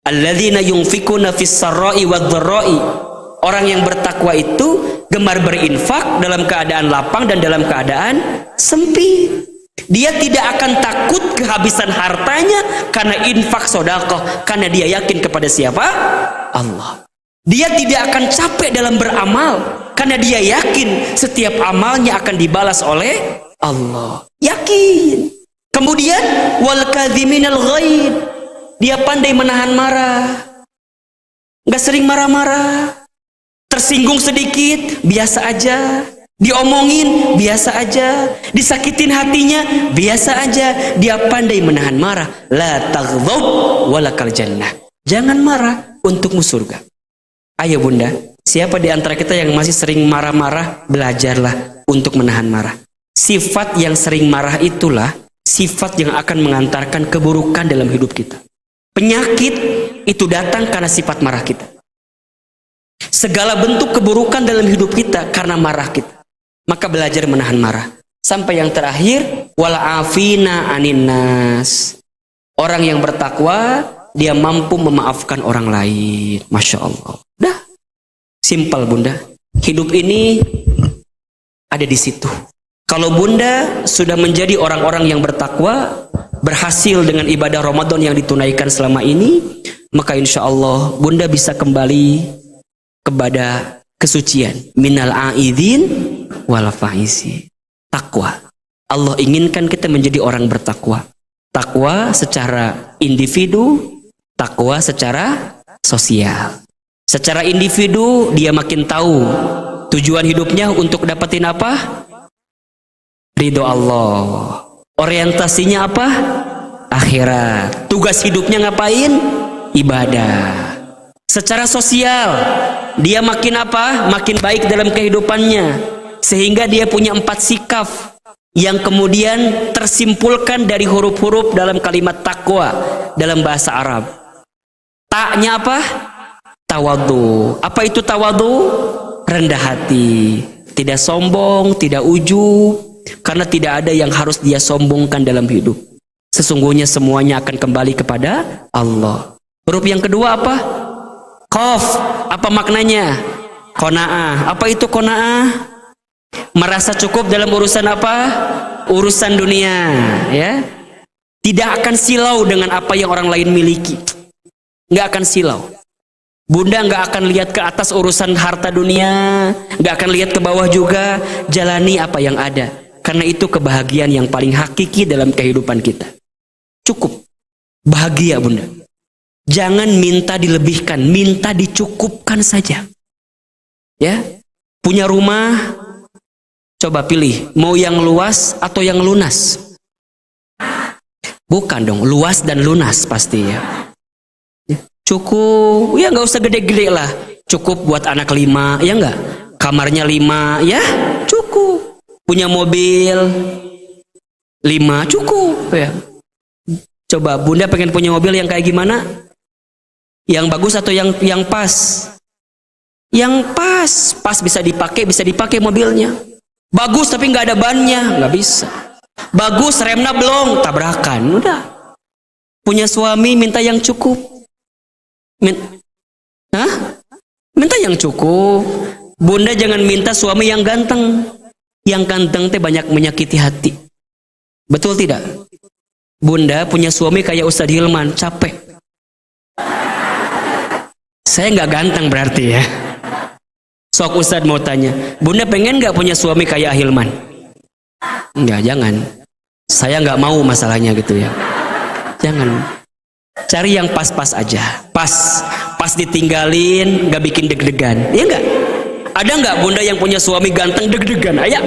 Alladzina yunfikuna fis sarra'i wadh-dharra'i. Orang yang bertakwa itu gemar berinfak dalam keadaan lapang dan dalam keadaan sempit. Dia tidak akan takut kehabisan hartanya karena infak sedekah, karena dia yakin kepada siapa? Allah. Dia tidak akan capek dalam beramal karena dia yakin setiap amalnya akan dibalas oleh Allah. Yakin. Kemudian wal kadhiminal ghaid. Dia pandai menahan marah. Enggak sering marah-marah. Tersinggung sedikit, biasa aja. Diomongin, biasa aja. Disakitin hatinya, biasa aja. Dia pandai menahan marah. La taghdab walakal jannah. Jangan marah, untukmu surga. Ayo Bunda, siapa di antara kita yang masih sering marah-marah, belajarlah untuk menahan marah. Sifat yang sering marah itulah sifat yang akan mengantarkan keburukan dalam hidup kita. Penyakit itu datang karena sifat marah kita. Segala bentuk keburukan dalam hidup kita karena marah kita. Maka belajar menahan marah. Sampai yang terakhir, wal'afina anin nas. Orang yang bertakwa, dia mampu memaafkan orang lain. Masya Allah. Dah, simpel Bunda. Hidup ini ada di situ. Kalau Bunda sudah menjadi orang-orang yang bertakwa, berhasil dengan ibadah Ramadan yang ditunaikan selama ini, maka insya Allah Bunda bisa kembali kepada kesucian. Minal aidin wal faizi. Takwa. Allah inginkan kita menjadi orang bertakwa. Takwa secara individu, takwa secara sosial. Secara individu dia makin tahu tujuan hidupnya untuk dapetin apa? Ridho Allah. Orientasinya apa? Akhirat. Tugas hidupnya ngapain? Ibadah. Secara sosial dia makin apa? Makin baik dalam kehidupannya. Sehingga dia punya 4 sikap yang kemudian tersimpulkan dari huruf-huruf dalam kalimat takwa dalam bahasa Arab. Taknya apa? Tawadhu. Apa itu tawadhu? Rendah hati. Tidak sombong, tidak ujub. Karena tidak ada yang harus dia sombongkan dalam hidup. Sesungguhnya semuanya akan kembali kepada Allah. Huruf yang kedua apa? Qaf. Apa maknanya? Qanaah. Apa itu qanaah? Merasa cukup dalam urusan apa? Urusan dunia, ya. Tidak akan silau dengan apa yang orang lain miliki. Nggak akan silau. Bunda nggak akan lihat ke atas urusan harta dunia, nggak akan lihat ke bawah juga. Jalani apa yang ada. Karena itu kebahagiaan yang paling hakiki dalam kehidupan kita. Cukup. Bahagia Bunda. Jangan minta dilebihkan, minta dicukupkan saja. Ya. Punya rumah, coba pilih, mau yang luas atau yang lunas? Bukan dong, luas dan lunas pasti ya. Cukup, ya nggak usah gede-gede lah. Cukup buat anak 5, ya nggak? Kamarnya 5, ya cukup. Punya mobil 5, cukup ya. Coba Bunda pengen punya mobil yang kayak gimana? Yang bagus atau yang pas? Yang pas bisa dipakai mobilnya. Bagus tapi nggak ada bannya, nggak bisa. Bagus remnya belum, tabrakan. Udah. Punya suami minta yang cukup. Minta yang cukup. Bunda jangan minta suami yang ganteng. Yang ganteng teh banyak menyakiti hati. Betul tidak? Bunda punya suami kayak Ustadz Hilman, capek. Saya nggak ganteng berarti ya. Sok Ustadz mau tanya, Bunda pengen nggak punya suami kayak Hilman? Enggak, jangan. Saya nggak mau masalahnya gitu ya. Jangan. Cari yang pas-pas aja. Pas ditinggalin, nggak bikin deg-degan. Iya nggak? Ada nggak Bunda yang punya suami ganteng deg-degan? Ayah,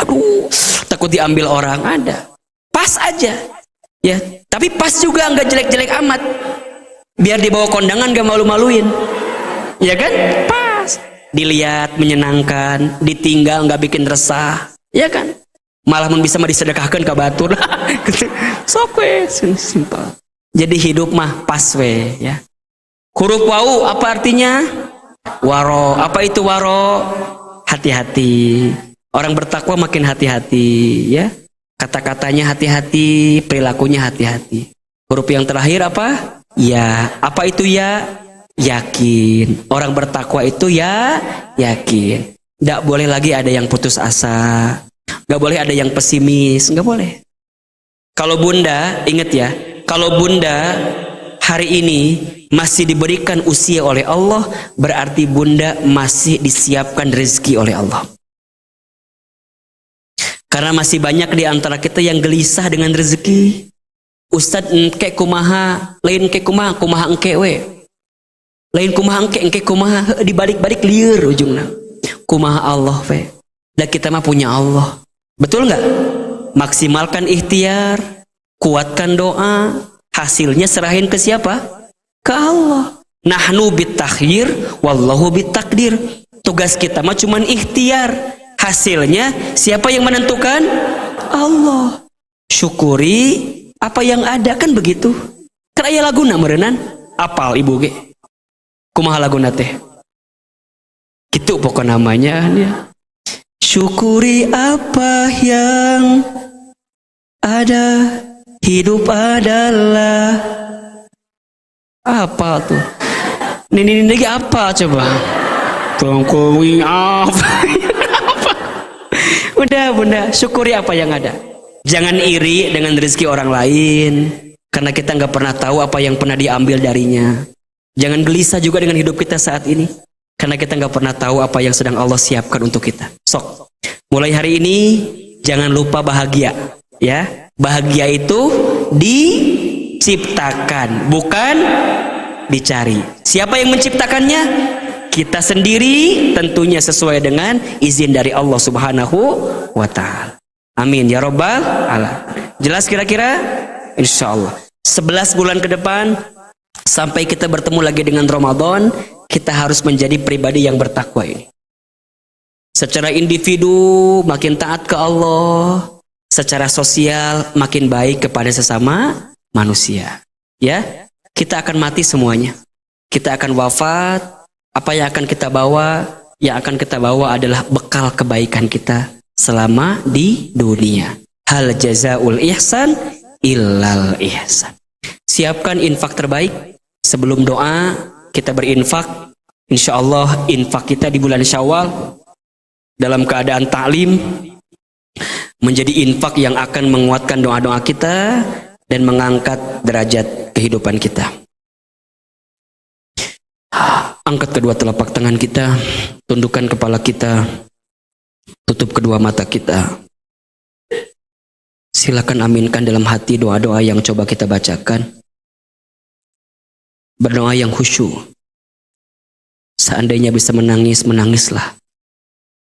aduh, takut diambil orang. Ada. Pas aja. Ya, tapi pas juga nggak jelek-jelek amat. Biar dibawa kondangan nggak malu-maluin. Ya kan? Pas. Dilihat menyenangkan, ditinggal nggak bikin resah, ya kan? Malah bisa disedekahkan ke batur. Sok we, simpel. Jadi hidup mah pas we, ya. Huruf wau apa artinya? Waro. Apa itu waro? Hati-hati. Orang bertakwa makin hati-hati, ya. Kata-katanya hati-hati, perilakunya hati-hati. Huruf yang terakhir apa? Ya. Apa itu ya? Yakin. Orang bertakwa itu ya yakin. Tidak boleh lagi ada yang putus asa. Gak boleh ada yang pesimis. Gak boleh. Kalau Bunda, ingat ya, kalau Bunda hari ini masih diberikan usia oleh Allah, berarti Bunda masih disiapkan rezeki oleh Allah. Karena masih banyak di antara kita yang gelisah dengan rezeki. Ustadz engke kumaha, lain engke kumaha engke we. Lain kumaha engke kumaha, dibalik-balik liur ujungnya. Kumaha Allah we. Dan kita mah punya Allah. Betul nggak? Maksimalkan ikhtiar, kuatkan doa, hasilnya serahin ke siapa? Ke Allah. Nahnu bitakhyir, wallahu bitakdir. Tugas kita mah cuman ikhtiar. Hasilnya siapa yang menentukan? Allah. Syukuri apa yang ada, kan begitu. Karena lagu merenan apal ibu ge. Kumaha laguna teh? Gitu pokok namanya ya. Syukuri apa yang ada, hidup adalah apa tuh? Ini apa coba? Tongkowi apa? Udah Bunda, syukuri apa yang ada. Jangan iri dengan rezeki orang lain, karena kita nggak pernah tahu apa yang pernah diambil darinya. Jangan gelisah juga dengan hidup kita saat ini, karena kita nggak pernah tahu apa yang sedang Allah siapkan untuk kita. Sok, mulai hari ini jangan lupa bahagia, ya. Bahagia itu diciptakan, bukan dicari. Siapa yang menciptakannya? Kita sendiri, tentunya sesuai dengan izin dari Allah Subhanahu wa Ta'ala. Amin ya Rabbal alamin. Jelas kira-kira? Insya Allah 11 bulan ke depan, sampai kita bertemu lagi dengan Ramadan, kita harus menjadi pribadi yang bertakwa ini. Secara individu makin taat ke Allah, secara sosial makin baik kepada sesama manusia. Ya, kita akan mati semuanya. Kita akan wafat. Apa yang akan kita bawa? Yang akan kita bawa adalah bekal kebaikan kita selama di dunia. Hal jazaul ihsan illal ihsan. Siapkan infak terbaik. Sebelum doa kita berinfak. Insya Allah infak kita di bulan Syawal dalam keadaan ta'lim menjadi infak yang akan menguatkan doa-doa kita dan mengangkat derajat kehidupan kita. Angkat kedua telapak tangan kita, tundukkan kepala kita, tutup kedua mata kita. Silakan aminkan dalam hati doa-doa yang coba kita bacakan. Berdoa yang khusyuk. Seandainya bisa menangis, menangislah.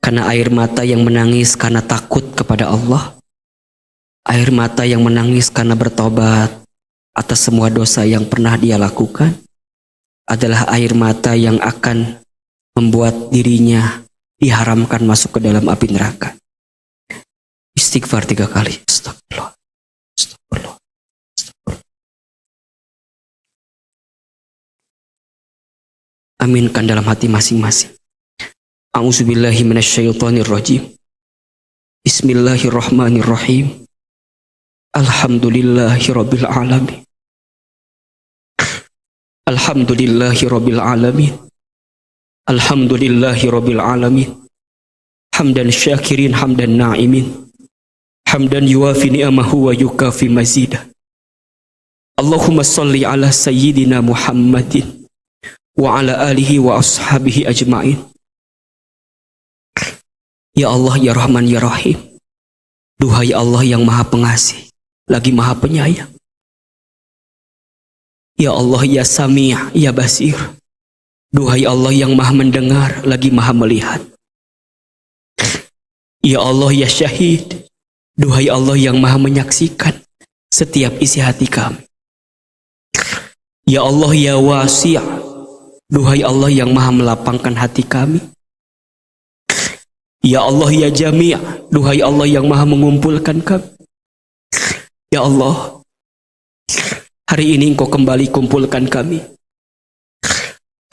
Karena air mata yang menangis karena takut kepada Allah. Air mata yang menangis karena bertobat atas semua dosa yang pernah dia lakukan adalah air mata yang akan membuat dirinya diharamkan masuk ke dalam api neraka. Istighfar 3 kali. Astagfirullah. Astagfirullah. Astagfirullah. Aminkan dalam hati masing-masing. A'udzubillahi minasyaitonirrajim. Bismillahirrahmanirrahim. Alhamdulillahirabbil alamin. Alhamdulillahirabbil alamin. Alhamdulillahirabbil alamin. Hamdan syakirin hamdan na'imin. Hamdan yuwafi ni'amahu wa yukafi mazidah. Allahumma salli ala sayyidina Muhammadin wa ala alihi wa ashabihi ajma'in. Ya Allah, ya Rahman, ya Rahim. Duhai Allah yang maha pengasih lagi maha penyayang. Ya Allah, ya Sami', ya Basir. Duhai Allah yang maha mendengar lagi maha melihat. Ya Allah, ya Syahid. Duhai Allah yang maha menyaksikan setiap isi hati kami. Ya Allah, ya Wasi'. Duhai Allah yang maha melapangkan hati kami. Ya Allah, ya Jami'. Duhai Allah yang maha mengumpulkan kami. Ya Allah, hari ini Engkau kembali kumpulkan kami.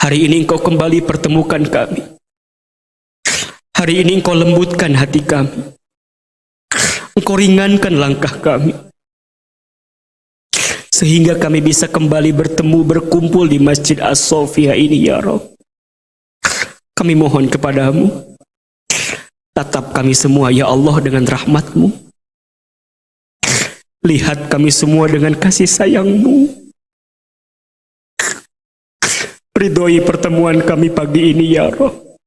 Hari ini Engkau kembali pertemukan kami. Hari ini Engkau lembutkan hati kami. Engkau ringankan langkah kami. Sehingga kami bisa kembali bertemu berkumpul di Masjid As-Sofia ini, ya Rabb. Kami mohon kepadamu, tatap kami semua ya Allah dengan rahmat-Mu. Lihat kami semua dengan kasih sayang-Mu. Ridhoi pertemuan kami pagi ini ya Rabb,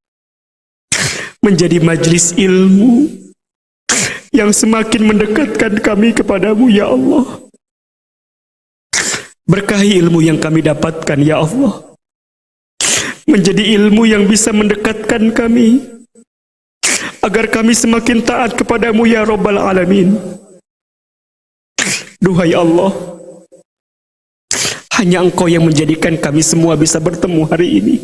menjadi majlis ilmu yang semakin mendekatkan kami kepadamu ya Allah. Berkahi ilmu yang kami dapatkan ya Allah, menjadi ilmu yang bisa mendekatkan kami, agar kami semakin taat kepadamu ya Rabbal Alamin. Duhai Allah, hanya Engkau yang menjadikan kami semua bisa bertemu hari ini.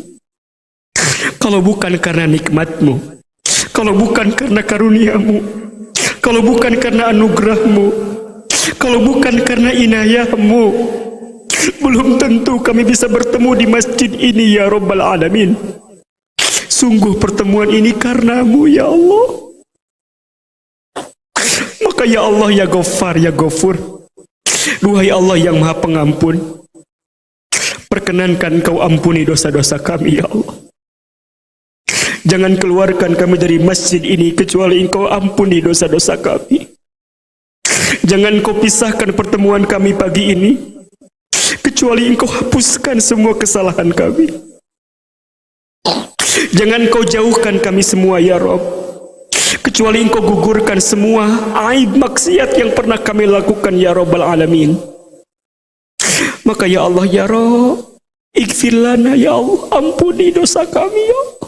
Kalau bukan karena nikmat-Mu, kalau bukan karena karunia-Mu, kalau bukan karena anugerah-Mu, kalau bukan karena inayah-Mu, belum tentu kami bisa bertemu di masjid ini ya Rabbal Alamin. Sungguh pertemuan ini karena-Mu ya Allah. Maka ya Allah, ya Ghaffar, ya Ghafur, duhai Allah yang maha pengampun, perkenankan Kau ampuni dosa-dosa kami ya Allah. Jangan keluarkan kami dari masjid ini kecuali Engkau ampuni dosa-dosa kami. Jangan Kau pisahkan pertemuan kami pagi ini kecuali Engkau hapuskan semua kesalahan kami. Jangan Kau jauhkan kami semua ya Rabb, kecuali Engkau gugurkan semua aib maksiat yang pernah kami lakukan ya Rabbal Alamin. Maka ya Allah ya Rabb, ighfir lana ya Allah, ampuni dosa kami ya Allah.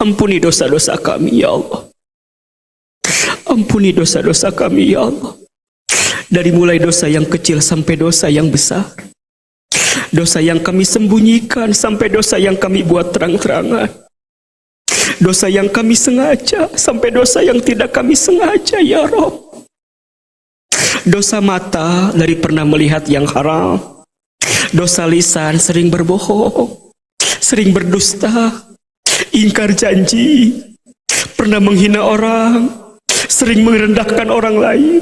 Ampuni dosa-dosa kami ya Allah. Ampuni dosa-dosa kami ya Allah. Dari mulai dosa yang kecil sampai dosa yang besar. Dosa yang kami sembunyikan sampai dosa yang kami buat terang-terangan. Dosa yang kami sengaja sampai dosa yang tidak kami sengaja ya Rabb. Dosa mata dari pernah melihat yang haram. Dosa lisan sering berbohong, sering berdusta, ingkar janji, pernah menghina orang, sering merendahkan orang lain,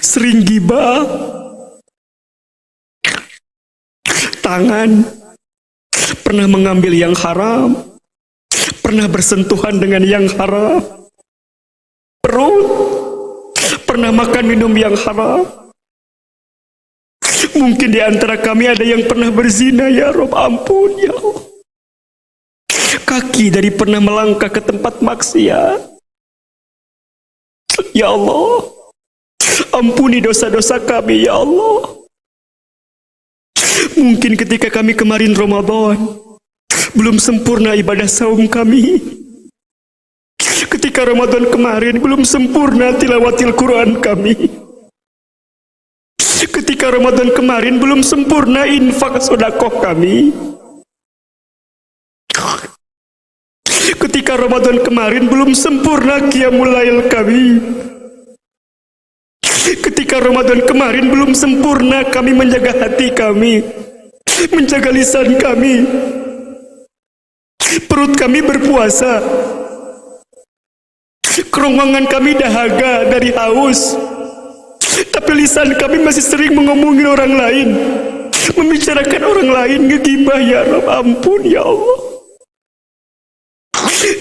sering ghibah. Tangan pernah mengambil yang haram, pernah bersentuhan dengan yang haram. Perut pernah makan minum yang haram. Mungkin di antara kami ada yang pernah berzina ya Rabb, ampun ya Allah. Kaki dari pernah melangkah ke tempat maksiat. Ya Allah, ampuni dosa-dosa kami ya Allah. Mungkin ketika kami kemarin Ramadan belum sempurna ibadah saum kami. Ketika Ramadan kemarin belum sempurna tilawatil Quran kami. Ketika Ramadan kemarin belum sempurna infak sedekah kami. Ketika Ramadan kemarin belum sempurna qiyamul lail kami. Ketika Ramadan kemarin belum sempurna kami menjaga hati kami, menjaga lisan kami, perut kami berpuasa, kerongkongan kami dahaga dari haus, tapi lisan kami masih sering mengomongin orang lain, membicarakan orang lain, ngegibah. Ya Rabb, ampun ya Allah.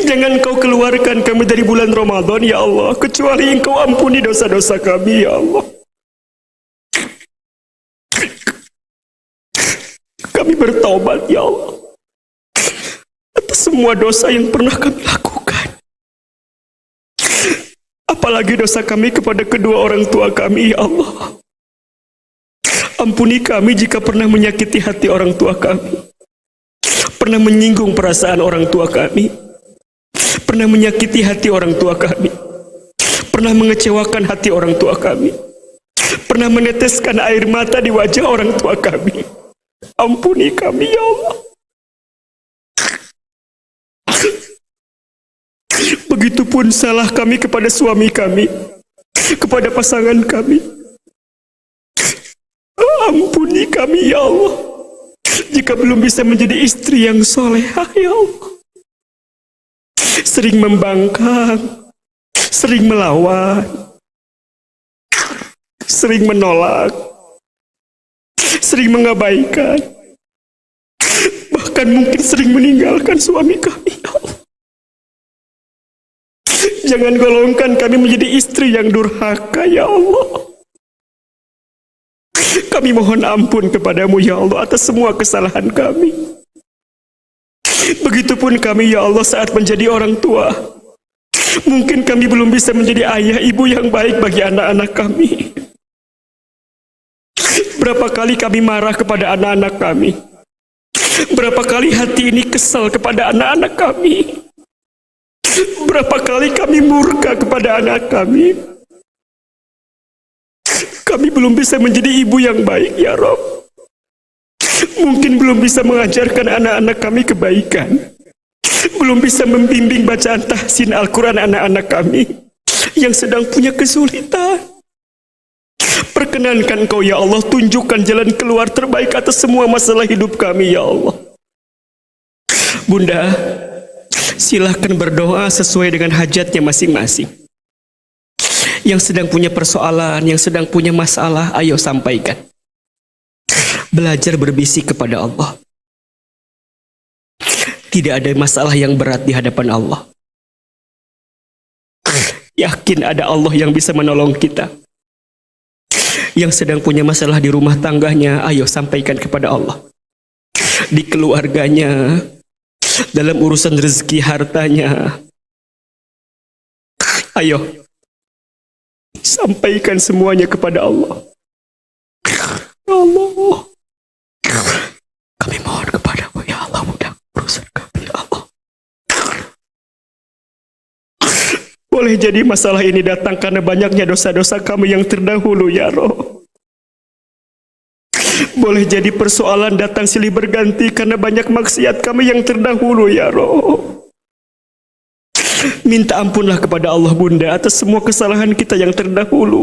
Jangan Kau keluarkan kami dari bulan Ramadan ya Allah, kecuali Engkau ampuni dosa-dosa kami ya Allah. Kami bertaubat ya Allah atas semua dosa yang pernah kami lakukan, apalagi dosa kami kepada kedua orang tua kami ya Allah. Ampuni kami jika pernah menyakiti hati orang tua kami, pernah menyinggung perasaan orang tua kami, pernah menyakiti hati orang tua kami, pernah mengecewakan hati orang tua kami, pernah meneteskan air mata di wajah orang tua kami. Ampuni kami ya Allah. Begitupun salah kami kepada suami kami, kepada pasangan kami. Ampuni kami ya Allah, jika belum bisa menjadi istri yang solehah ya Allah. Sering membangkang, sering melawan, sering menolak, sering mengabaikan, bahkan mungkin sering meninggalkan suami kami ya Allah. Jangan golongkan kami menjadi istri yang durhaka ya Allah. Kami mohon ampun kepadamu ya Allah atas semua kesalahan kami. Begitupun kami ya Allah saat menjadi orang tua. Mungkin kami belum bisa menjadi ayah ibu yang baik bagi anak-anak kami. Berapa kali kami marah kepada anak-anak kami. Berapa kali hati ini kesal kepada anak-anak kami. Berapa kali kami murka kepada anak kami. Kami belum bisa menjadi ibu yang baik ya Rabb. Mungkin belum bisa mengajarkan anak-anak kami kebaikan, belum bisa membimbing bacaan tahsin Al-Quran anak-anak kami yang sedang punya kesulitan. Perkenankan Kau ya Allah, tunjukkan jalan keluar terbaik atas semua masalah hidup kami ya Allah. Bunda, silahkan berdoa sesuai dengan hajatnya masing-masing. Yang sedang punya persoalan, yang sedang punya masalah, ayo sampaikan. Belajar berbisik kepada Allah. Tidak ada masalah yang berat di hadapan Allah. Yakin ada Allah yang bisa menolong kita. Yang sedang punya masalah di rumah tangganya, ayo sampaikan kepada Allah. Di keluarganya, dalam urusan rezeki hartanya, ayo sampaikan semuanya kepada Allah. Allah, kami mohon kepadamu ya Allah, mudah urusan kami ya Allah. Boleh jadi masalah ini datang karena banyaknya dosa-dosa kami yang terdahulu ya Rabb. Boleh jadi persoalan datang silih berganti karena banyak maksiat kami yang terdahulu ya Rabb. Minta ampunlah kepada Allah Bunda atas semua kesalahan kita yang terdahulu.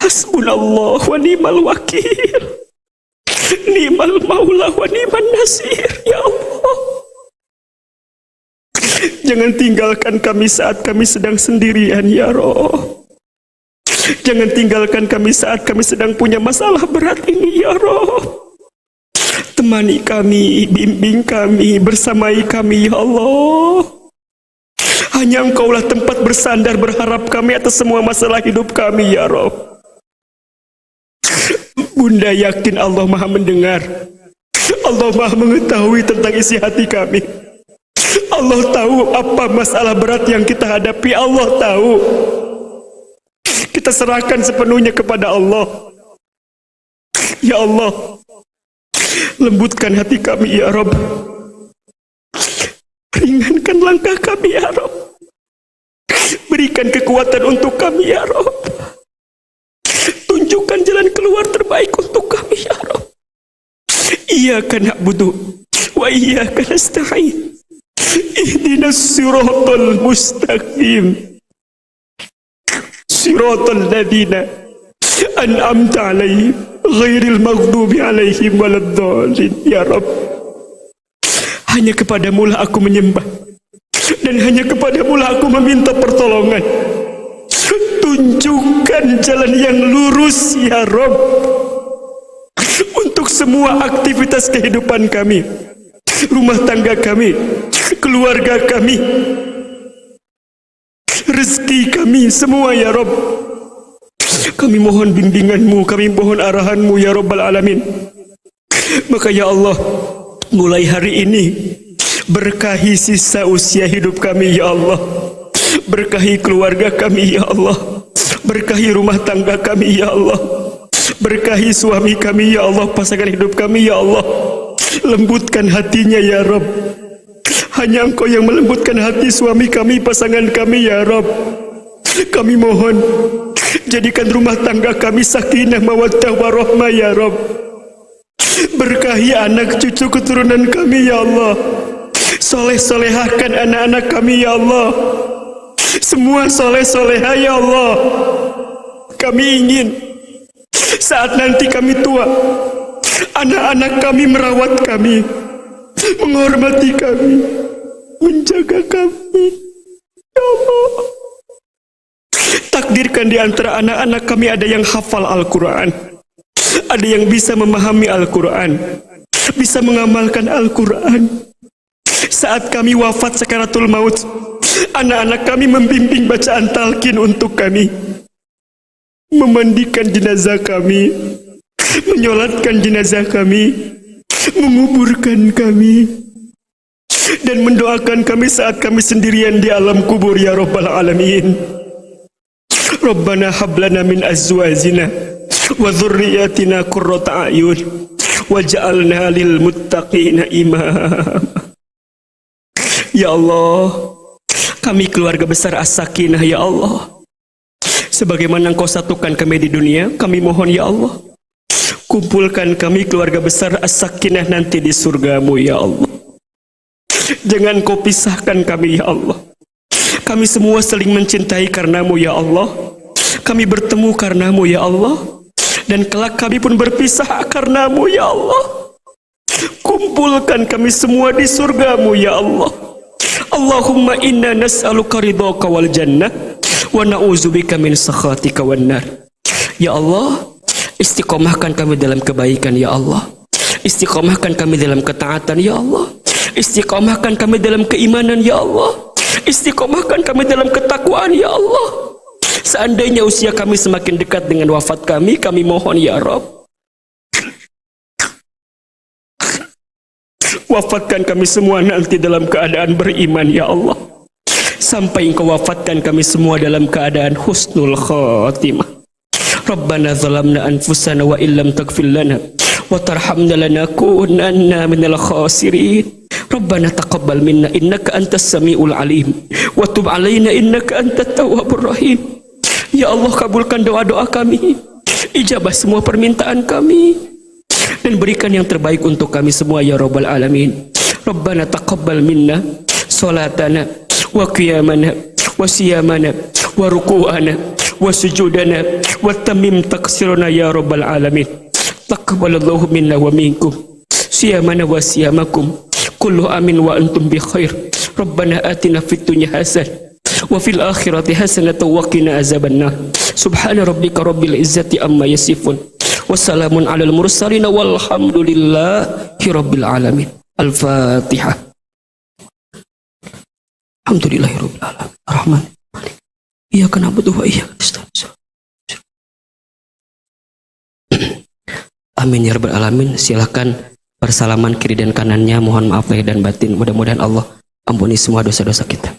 Hasbunallah wa ni'mal wakil, ni'mal maula wa ni'man nasir ya Allah. Jangan tinggalkan kami saat kami sedang sendirian ya Rabb. Jangan tinggalkan kami saat kami sedang punya masalah berat ini ya Rabb. Temani kami, bimbing kami, bersamai kami ya Allah. Hanya Engkaulah tempat bersandar berharap kami atas semua masalah hidup kami ya Rabb. Bunda yakin Allah Maha mendengar, Allah Maha mengetahui tentang isi hati kami. Allah tahu apa masalah berat yang kita hadapi. Allah tahu. Kita serahkan sepenuhnya kepada Allah. Ya Allah, lembutkan hati kami ya Rabb. Ringankan langkah kami ya Rabb. Berikan kekuatan untuk kami ya Rabb. Tunjukkan jalan keluar terbaik untuk kami ya Rabb. Iyyaka na'budu wa iyyaka nasta'in. Ihdinas siratal mustaqim. Siratal ladzina an'amta alaihim ghairil maghdubi alaihim waladdallin. Ya Rabb, hanya kepadamu lah aku menyembah, dan hanya kepadamu lah aku meminta pertolongan. Tunjukkan jalan yang lurus ya Rabb untuk semua aktivitas kehidupan kami, rumah tangga kami, keluarga kami, rezeki kami semua ya Rabb. Kami mohon bimbinganmu, kami mohon arahanmu ya Rabbal Alamin. Maka ya Allah, mulai hari ini berkahi sisa usia hidup kami ya Allah, berkahi keluarga kami ya Allah, berkahi rumah tangga kami ya Allah, berkahi suami kami ya Allah, pasangan hidup kami ya Allah. Lembutkan hatinya ya Rabb. Hanya Engkau yang melembutkan hati suami kami, pasangan kami ya Rabb. Kami mohon, jadikan rumah tangga kami sakinah mawaddah warahmah ya Rabb. Berkahi anak cucu keturunan kami ya Allah. Soleh-solehahkan anak-anak kami ya Allah. Semua soleh-soleha ya Allah. Kami ingin saat nanti kami tua, anak-anak kami merawat kami, menghormati kami, menjaga kami ya Allah. Takdirkan di antara anak-anak kami ada yang hafal Al-Quran, ada yang bisa memahami Al-Quran, bisa mengamalkan Al-Quran. Saat kami wafat sakaratul maut, anak-anak kami membimbing bacaan talqin untuk kami, memandikan jenazah kami, menyolatkan jenazah kami, menguburkan kami, dan mendoakan kami saat kami sendirian di alam kubur ya Rabbal Alamin. Rabbana hablana min azwajina wa dhurriyyatina qurrata a'yun waj'alna lil muttaqina imama. Ya Allah, kami keluarga besar As-Sakinah ya Allah, sebagaimana Engkau satukan kami di dunia, kami mohon ya Allah, kumpulkan kami keluarga besar As-Sakinah nanti di surgamu ya Allah. Jangan Kau pisahkan kami ya Allah. Kami semua saling mencintai karenamu ya Allah. Kami bertemu karenamu ya Allah, dan kelak kami pun berpisah karenamu ya Allah. Kumpulkan kami semua di surgamu ya Allah. Allahumma inna nas'aluka ridhaka wal jannah wa na'udzubika min sakhatika wan nar. Ya Allah, istiqomahkan kami dalam kebaikan ya Allah. Istiqomahkan kami dalam ketaatan ya Allah. Istiqomahkan kami dalam keimanan ya Allah. Istiqomahkan kami dalam ketakwaan ya Allah. Seandainya usia kami semakin dekat dengan wafat kami, kami mohon ya Rabb, wafatkan kami semua nanti dalam keadaan beriman ya Allah, sampai Engkau wafatkan kami semua dalam keadaan husnul khatimah. Rabbana zalamna anfusana wa illam taghfir lana wa tarhamna lanakunanna minal khasirin. Rabbana taqabbal minna innaka antas samiul alim wa tub alaina innaka antat tawwabur rahim. Ya Allah, kabulkan doa-doa kami, ijabah semua permintaan kami, dan berikan yang terbaik untuk kami semua ya Rabbal Alamin. Rabbana taqabbal minna salatana wa qiyamana wa siyamana wa ruku'ana wa sujudana wa tamim taqsirana ya Rabbal Alamin. Taqabbalallahu minna wa minkum siyamana wa siyamakum kullu amin wa antum bi khair. Rabbana atina fid dunya hasanah wa fil akhirati hasanatan wa qina azabannar. Subhana rabbika rabbil izzati amma yasifun wa salamun alal mursalin walhamdulillahi rabbil alamin. Al-Fatihah. Alhamdulillahi rabbil alamin. Ar-Rahman Ar-Rahim. Iyyaka na'budu wa iyyaka nasta'in. Amin ya rabbal alamin. Silakan bersalaman kiri dan kanannya. Mohon maaf lahir dan batin. Mudah-mudahan Allah ampuni semua dosa-dosa kita.